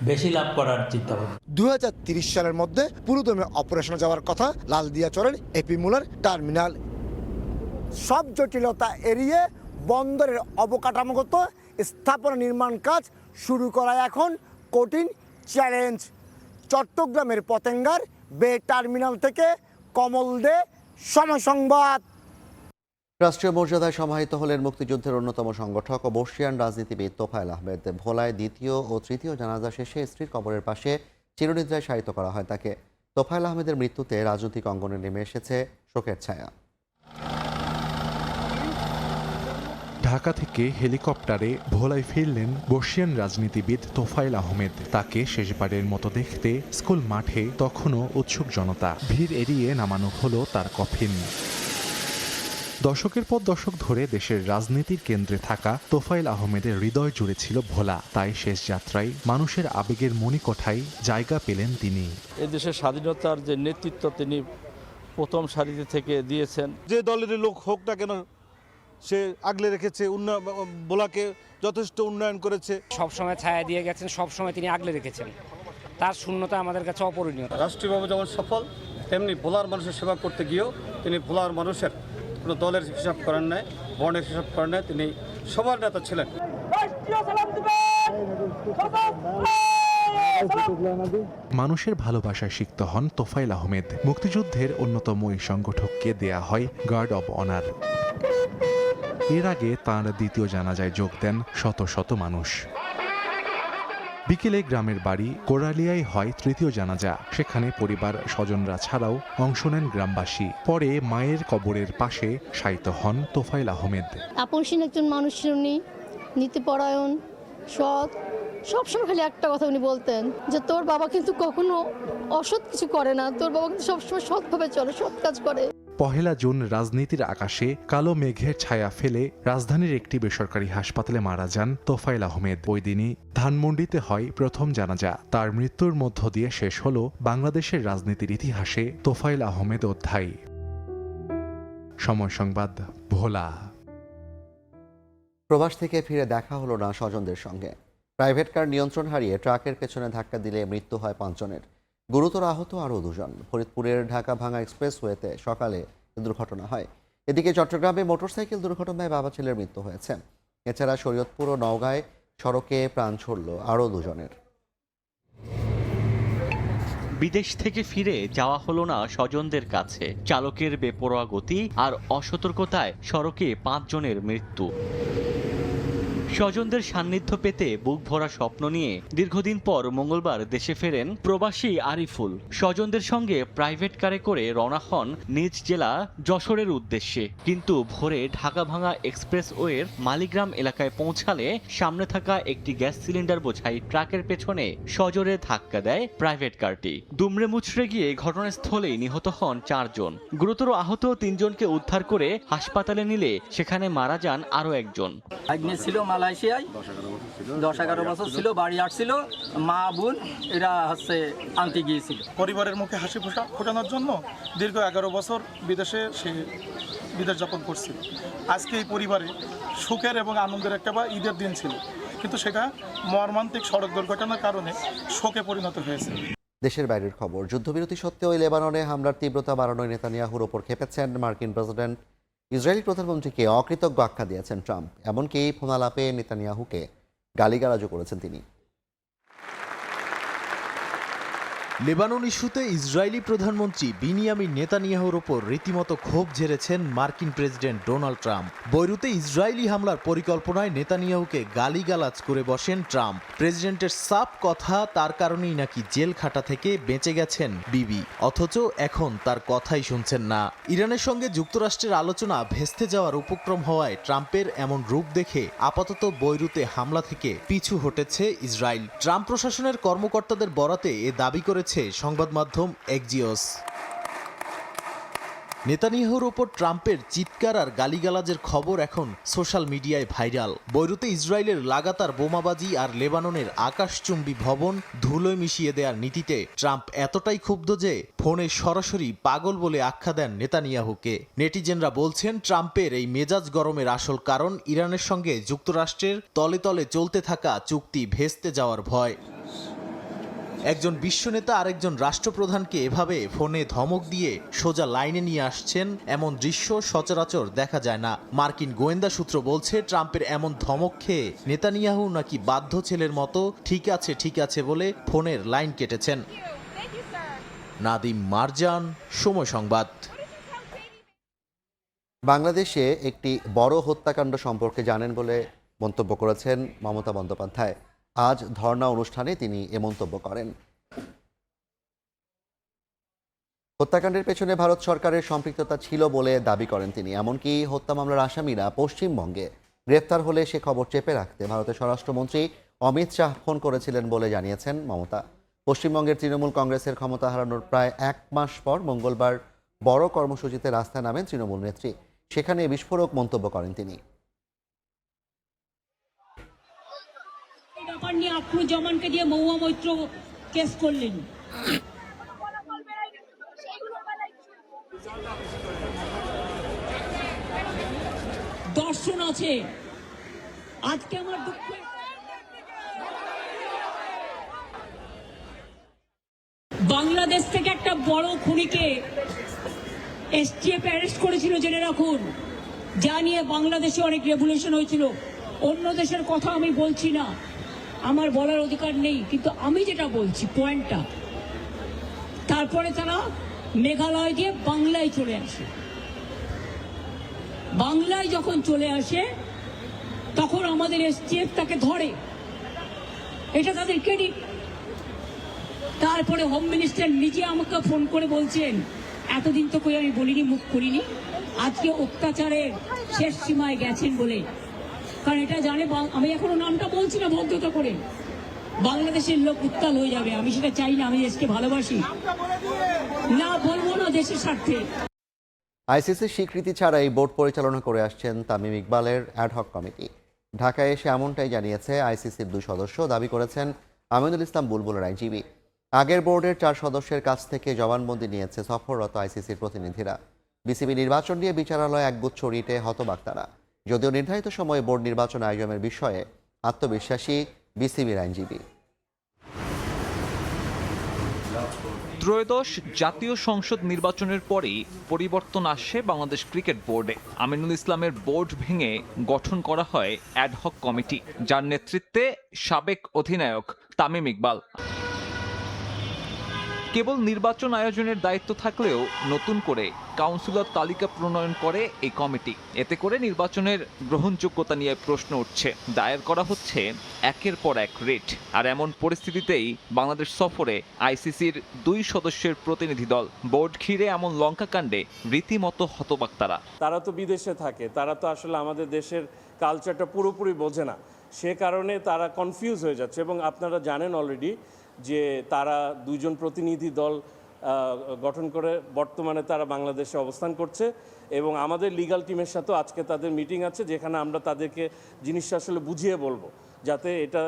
Speaker 6: বেশি লাভ করার চিন্তা ভাবনা।
Speaker 22: 2030 সালের মধ্যে পুরোদমে অপারেশনে যাওয়ার কথা লালদিয়াচরের এপি মুলার টার্মিনাল। সব জটিলতা এড়িয়ে বন্দরের অবকাঠামোগত স্থাপনা নির্মাণ কাজ শুরু করা এখন কঠিন চ্যালেঞ্জ। চট্টগ্রামের পতেঙ্গার বে টার্মিনাল থেকে কমল দে, সময় সংবাদ।
Speaker 1: রাষ্ট্রীয় মর্যাদায় সমাহিত হলেন মুক্তিযুদ্ধের অন্যতম সংগঠক ও বর্ষিয়ান রাজনীতিবিদ তোফায়েল আহমেদ। ভোলায় দ্বিতীয় ও তৃতীয় জানাজা শেষে স্ত্রীর কবরের পাশে চিরনিদ্রায় শায়িত করা হয় তাকে। তোফায়েল আহমেদের মৃত্যুতে রাজনৈতিক অঙ্গনে নেমে এসেছে শোকের ছায়া।
Speaker 8: ঢাকা থেকে হেলিকপ্টারে ভোলায় ফিরলেন বর্ষিয়ান রাজনীতিবিদ তোফায়েল আহমেদ। তাকে শেষবারের মতো দেখতে স্কুল মাঠে তখনও উৎসুক জনতা। ভিড় এড়িয়ে নামানো হলো তার কফিন। দশকের পর দশক ধরে দেশের রাজনীতির কেন্দ্রে থাকা তোফায়েল আহমেদের হৃদয় জুড়ে ছিল ভোলা। তাই শেষ যাত্রায় মানুষের আবেগের মণিকোঠায় জায়গা পেলেন তিনি।
Speaker 9: এই দেশের স্বাধীনতার যে নেতৃত্ব তিনি প্রথম সারিতে থেকে দিয়েছেন,
Speaker 11: যে দলের লোক হোক না কেন সে আগলে রেখেছে, ভোলাকে যথেষ্ট উন্নয়ন করেছে।
Speaker 16: সবসময় ছায়া দিয়ে গেছেন, সবসময় তিনি আগলে রেখেছেন। তার শূন্যতা আমাদের কাছে অপরিণীয়।
Speaker 25: রাষ্ট্রীয়ভাবে যেমন সফল, তেমনি ভোলার মানুষের সেবা করতে গিয়েও তিনি ভোলার মানুষের কোনো দলের হিসাব করেন নাই, বর্ণের হিসাব করেন নাই। তিনি সবার নেতা ছিলেন।
Speaker 8: মানুষের ভালোবাসায় সিক্ত হন তোফায়েল আহমেদ। মুক্তিযুদ্ধের অন্যতম এই সংগঠককে দেয়া হয় গার্ড অব অনার। এর আগে তাঁর দ্বিতীয় জানাজায় যোগ দেন শত শত মানুষ। বিকেলে গ্রামের বাড়ি কোরালিয়ায় হয় তৃতীয় জানাজা। সেখানে পরিবার স্বজনরা ছাড়াও অংশ নেন গ্রামবাসী। পরে মায়ের কবরের পাশে শায়িত হন তোফায়েল আহমেদ।
Speaker 26: আপনসীন একজন মানুষ উনি, নীতিপরায়ণ, সৎ। সবসময় খালি একটা কথা উনি বলতেন যে তোর বাবা কিন্তু কখনো অসৎ কিছু করে না, তোর বাবা কিন্তু সবসময় সৎভাবে চলে, সৎ কাজ করে।
Speaker 8: 1 জুন রাজনীতির আকাশে কালো মেঘের ছায়া ফেলে রাজধানীর একটি বেসরকারি হাসপাতালে মারা যান তোফায়েল আহমেদ। ওই দিনই ধানমন্ডিতে হয় প্রথম জানাজা। তার মৃত্যুর মধ্য দিয়ে শেষ হল বাংলাদেশের রাজনীতির ইতিহাসে তোফায়েল আহমেদ অধ্যায়। সময় সংবাদ, ভোলা।
Speaker 1: প্রবাস থেকে ফিরে দেখা হলো না স্বজনদের সঙ্গে। প্রাইভেট কার নিয়ন্ত্রণ হারিয়ে ট্রাকের পেছনে ধাক্কা দিলে মৃত্যু হয় 5 জনের। গুরুতর আহত আরও 2 জন। ফরিদপুরের ঢাকা ভাঙা এক্সপ্রেসওয়েতে সকালে দুর্ঘটনা হয়। এদিকে চট্টগ্রামে মোটরসাইকেল দুর্ঘটনায় বাবা ছেলের মৃত্যু হয়েছে। এছাড়া শরীয়তপুর ও নওগাঁয় সড়কে প্রাণ ছড়ল আরও 2 জনের।
Speaker 28: বিদেশ থেকে ফিরে যাওয়া হলো না স্বজনদের কাছে। চালকের বেপরোয়া গতি আর অসতর্কতায় সড়কে 5 জনের মৃত্যু। স্বজনদের সান্নিধ্য পেতে বুক ভরা স্বপ্ন নিয়ে দীর্ঘদিন পর মঙ্গলবার দেশে ফেরেন প্রবাসী আরিফুল। স্বজনদের সঙ্গে প্রাইভেট কারে করে রওনা হন নিজ জেলা যশোরের উদ্দেশ্যে। কিন্তু ভোরে ঢাকা ভাঙা এক্সপ্রেসওয়ের মালিগ্রাম এলাকায় পৌঁছালে সামনে থাকা একটি গ্যাস সিলিন্ডার বোঝাই ট্রাকের পেছনে সজোরে ধাক্কা দেয় প্রাইভেট কারটি। দুমড়ে মুচড়ে গিয়ে ঘটনাস্থলেই নিহত হন 4 জন। গুরুতর আহত 3 জনকে উদ্ধার করে হাসপাতালে নিলে সেখানে মারা যান আরও 1 জন।
Speaker 29: মালয়েশিয়ায় 10-11 বছর ছিল, বাড়ি আসছিল, মা বোন এরা আনতে গিয়েছিল।
Speaker 11: পরিবারের মুখে হাসি ফোটানোর জন্য দীর্ঘ 11 বছর বিদেশে সে বিদেশ যাপন করছিল। আজকে এই পরিবারে সুখের এবং আনন্দের একটা বা ঈদের দিন ছিল, কিন্তু সেটা মর্মান্তিক সড়ক দুর্ঘটনার কারণে শোকে পরিণত হয়েছে।
Speaker 1: দেশের বাইরের খবর। যুদ্ধবিরতি সত্ত্বেও লেবাননে হামলার তীব্রতা বাড়ানোয় নেতানিয়াহুর ওপর খেপেছেন মার্কিন প্রেসিডেন্ট। ইসরায়েলি প্রধানমন্ত্রীকে অকৃতজ্ঞ আখ্যা দিয়েছেন ট্রাম্প। এমনকি ফোনালাপে নেতানিয়াহুকে গালিগালাজও করেছেন তিনি।
Speaker 30: লেবানন ইস্যুতে ইসরায়েলি প্রধানমন্ত্রী বিনিয়ামিন নেতানিয়াহুর ওপর রীতিমতো ক্ষোভ ঝেড়েছেন মার্কিন প্রেসিডেন্ট ডোনাল্ড ট্রাম্প। বৈরুতে ইসরায়েলি হামলার পরিকল্পনায় নেতানিয়াহুকে গালিগালাজ করে বসেন ট্রাম্প। প্রেসিডেন্টের সাফ কথা, তার কারণেই নাকি জেল খাটা থেকে বেঁচে গেছেন বিবি, অথচ এখন তার কথাই শুনছেন না। ইরানের সঙ্গে যুক্তরাষ্ট্রের আলোচনা ভেস্তে যাওয়ার উপক্রম হওয়ায় ট্রাম্পের এমন রূপ দেখে আপাতত বৈরুতে হামলা থেকে পিছু হটেছে ইসরায়েল। ট্রাম্প প্রশাসনের কর্মকর্তাদের বরাতে এ দাবি করেছে সংবাদ মাধ্যম এক্সিওস। নেতানিয়াহুর ওপর ট্রাম্পের চিৎকার আর গালিগালাজের খবর এখন সোশ্যাল মিডিয়ায় ভাইরাল। বৈরুতে ইসরায়েলের লাগাতার বোমাবাজি আর লেবাননের আকাশচুম্বী ভবন ধুলোয় মিশিয়ে দেওয়ার নীতিতে ট্রাম্প এতটাই ক্ষুব্ধ যে ফোনে সরাসরি পাগল বলে আখ্যা দেন নেতানিয়াহুকে। নেটিজেনরা বলছেন ট্রাম্পের এই মেজাজ গরমের আসল কারণ ইরানের সঙ্গে যুক্তরাষ্ট্রের তলে তলে চলতে থাকা চুক্তি ভেস্তে যাওয়ার ভয়। একজন বিশ্বনেতা আরেকজন রাষ্ট্রপ্রধানকে এভাবে ফোনে ধমক দিয়ে সোজা লাইনে নিয়ে আসছেন, এমন দৃশ্য সচরাচর দেখা যায় না। মার্কিন গোয়েন্দা সূত্র বলছে ট্রাম্পের এমন ধমক খেয়ে নেতানিয়াহু নাকি বাধ্য ছেলের মতো ঠিক আছে বলে ফোনের লাইন কেটেছেন। নাদিম মারজান, সময় সংবাদ।
Speaker 1: বাংলাদেশে একটি বড় হত্যাকাণ্ড সম্পর্কে জানেন বলে মন্তব্য করেছেন মমতা বন্দ্যোপাধ্যায়। আজ ধর্ণা অনুষ্ঠানে তিনি এ মন্তব্য করেন। হত্যাকাণ্ডের পেছনে ভারত সরকারের সম্পৃক্ততা ছিল বলে দাবি করেন তিনি। এমনকি হত্যা মামলার আসামিরা পশ্চিমবঙ্গে গ্রেফতার হলে সে খবর চেপে রাখতে ভারতের স্বরাষ্ট্রমন্ত্রী অমিত শাহ ফোন করেছিলেন বলে জানিয়েছেন মমতা। পশ্চিমবঙ্গের তৃণমূল কংগ্রেসের ক্ষমতা হারানোর প্রায় 1 মাস পর মঙ্গলবার বড় কর্মসূচিতে রাস্তায় নামেন তৃণমূল নেত্রী। সেখানে বিস্ফোরক মন্তব্য করেন তিনি।
Speaker 5: আক্রুজ্জামানকে দিয়ে মহুয়া মৈত্র কেস করলেন। দর্শন আছে। আজকে আমার দুঃখ, বাংলাদেশ থেকে একটা বড় খুনিকে এসটিএফ অ্যারেস্ট করেছিল, জেনে রাখুন। যা নিয়ে বাংলাদেশে অনেক রেভলিউশন হয়েছিল। অন্য দেশের কথা আমি বলছি না, আমার বলার অধিকার নেই, কিন্তু আমি যেটা বলছি পয়েন্টটা, তারপরে তারা মেঘালয় দিয়ে বাংলায় চলে আসে। বাংলায় যখন চলে আসে তখন আমাদের এসটিএফ তাকে ধরে, এটা তাদের ক্রেডিট। তারপরে হোম মিনিস্টার নিজে আমাকে ফোন করে বলছেন, এতদিন তো কই আমি বলিনি, মুখ করিনি, আজকে অত্যাচারের শেষ সীমায় গেছেন বলে। কারণ এটা জানে, আমি এখনো নামটা বলছি না ভদ্রতা করে, বাংলাদেশের লোক উত্তাল হয়ে যাবে। আমি সেটা চাই না, আমি দেশকে ভালোবাসি, না বলবো না দেশের স্বার্থে।
Speaker 1: আইসিসির স্বীকৃতি ছাড়াই বোর্ড পরিচালনা করে আসছেন তামিম ইকবালের অ্যাডহক কমিটি। ঢাকায় এসে এমনটাই জানিয়েছে আইসিসির 2 সদস্য। দাবি করেছেন আমিনুল ইসলাম বুলবুলের আইনজীবী। আগের বোর্ডের 4 সদস্যের কাছ থেকে জবানবন্দি নিয়েছে সফররত আইসিসির প্রতিনিধিরা। বিসিবি নির্বাচন নিয়ে বিচারালয়ে একগুচ্ছ রিটে হতবাক তারা। যদিও নির্ধারিত সময়ে বোর্ড নির্বাচন আয়োজনের বিষয়ে আত্মবিশ্বাসী বিসিবির আইনজীবী।
Speaker 7: ত্রয়োদশ জাতীয় সংসদ নির্বাচনের পরেই পরিবর্তন আসে বাংলাদেশ ক্রিকেট বোর্ডে। আমিনুল ইসলামের বোর্ড ভেঙে গঠন করা হয় অ্যাডহক কমিটি, যার নেতৃত্বে সাবেক অধিনায়ক তামিম ইকবাল। কেবল নির্বাচন আয়োজনের দায়িত্ব থাকলেও নতুন করে কাউন্সিলর তালিকা প্রণয়ন করে এই কমিটি। এতে করে নির্বাচনের গ্রহণযোগ্যতা নিয়ে প্রশ্ন উঠছে। দায়ের করা হচ্ছে একের পর এক রিট। আর এমন পরিস্থিতিতেই বাংলাদেশ সফরে আইসিসির 2 সদস্যের প্রতিনিধি দল। বোর্ড ঘিরে এমন লঙ্কাকাণ্ডে রীতিমতো হতবাক তারা।
Speaker 10: তারা তো বিদেশে থাকে, তারা তো আসলে আমাদের দেশের কালচারটা পুরোপুরি বোঝে না, সে কারণে তারা কনফিউজ হয়ে যাচ্ছে। এবং আপনারা জানেন অলরেডি যে তারা 2 জন প্রতিনিধি দল গঠন করে বর্তমানে তারা বাংলাদেশে অবস্থান করছে। এবং আমাদের লিগ্যাল টিমের সাথেও আজকে তাদের মিটিং আছে, যেখানে আমরা তাদেরকে জিনিসটা আসলে বুঝিয়ে বলবো, যাতে এটা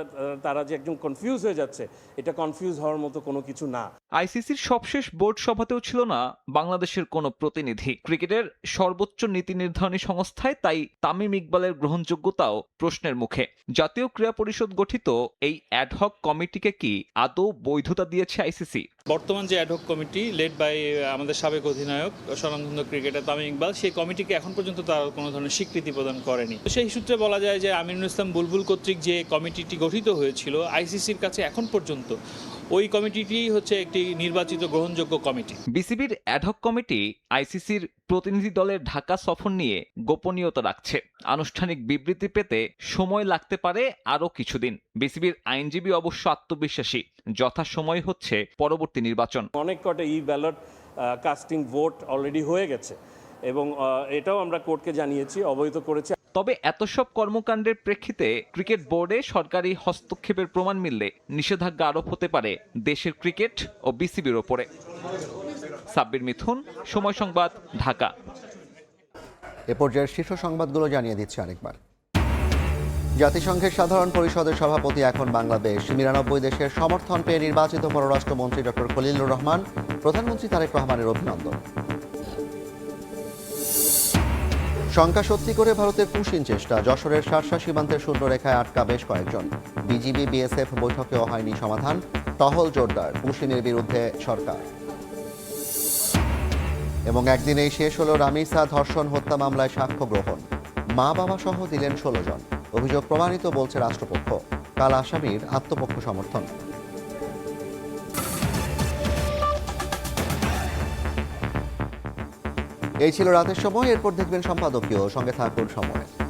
Speaker 10: তারা যে একদম কনফিউজ হয়ে যাচ্ছে, এটা কনফিউজ হওয়ার মতো কোনো কিছু না।
Speaker 7: আইসিসির সবশেষ বোর্ড সভাতেও ছিল না বাংলাদেশের কোনো প্রতিনিধি। ক্রিকেটের সর্বোচ্চ নীতি নির্ধারণী সংস্থায় তাই তামিম ইকবালের গ্রহণযোগ্যতাও প্রশ্নের মুখে। জাতীয় ক্রীড়া পরিষদ গঠিত এই অ্যাডহক কমিটিকে কি আদৌ বৈধতা দিয়েছে আইসিসি?
Speaker 12: বর্তমান যে অ্যাডহক কমিটি লেড বাই আমাদের সাবেক অধিনায়ক স্বনামধন্য ক্রিকেটার তামিম ইকবাল, সেই কমিটিকে এখন পর্যন্ত তারা কোনো ধরনের স্বীকৃতি প্রদান করেনি। সেই সূত্রে বলা যায় যে আমিনুল ইসলাম বুলবুল কর্তৃক যে কমিটিটি গঠিত হয়েছিল আইসিসির কাছে এখন পর্যন্ত ওই কমিটিটি হচ্ছে একটি নির্বাচিত গ্রহণযোগ্য কমিটি।
Speaker 7: বিসিবির অ্যাডহক কমিটি আইসিসির প্রতিনিধি দলের ঢাকা সফর নিয়ে গোপনীয়তা রাখছে। আনুষ্ঠানিক বিবৃতি পেতে সময় লাগতে পারে আরও কিছুদিন। বিসিবির আইনজীবী অবশ্য আত্মবিশ্বাসী, যথাসময় হচ্ছে পরবর্তী নির্বাচন।
Speaker 10: অনেক কটা ব্যালট কাস্টিং ভোট অলরেডি হয়ে গেছে এবং এটাও আমরা কোর্টকে জানিয়েছি, অবহিত করেছে।
Speaker 7: তবে এত সব কর্মকাণ্ডের প্রেক্ষিতে ক্রিকেট বোর্ডে সরকারি হস্তক্ষেপের প্রমাণ মিললে নিষেধাজ্ঞা আরোপ হতে পারে দেশের ক্রিকেট ও বিসিবির ওপরে। সাব্বির মিথুন, সময় সংবাদ, ঢাকা।
Speaker 1: এ পর্যায়ের শীর্ষ সংবাদগুলো জানিয়ে দিচ্ছে আরেকবার। জাতিসংঘের সাধারণ পরিষদের সভাপতি এখন বাংলাদেশ। ৯৯ দেশের সমর্থন পেয়ে নির্বাচিত পররাষ্ট্রমন্ত্রী ডক্টর খলিলুর রহমান। প্রধানমন্ত্রী তারেক রহমানের অভিনন্দন। শঙ্কা সত্যি করে ভারতের পুশিন চেষ্টা। যশোরের শার্শা সীমান্তের শূন্যরেখায় আটকা বেশ কয়েকজন। বিজিবি বিএসএফ বৈঠকেও হয়নি সমাধান। টহল জোরদার, পুশিনের বিরুদ্ধে সরকার। এবং একদিনেই শেষ হলো রামিসা ধর্ষণ হত্যা মামলায় সাক্ষ্য গ্রহণ। মা বাবা সহ দিলেন ১৬ জন। অভিযোগ প্রমাণিত বলছে রাষ্ট্রপক্ষ। কাল আসামির আত্মপক্ষ সমর্থন। এই ছিল রাতের সময়। এরপর দেখবেন সম্পাদকীয়। সঙ্গে থাকুন সময়।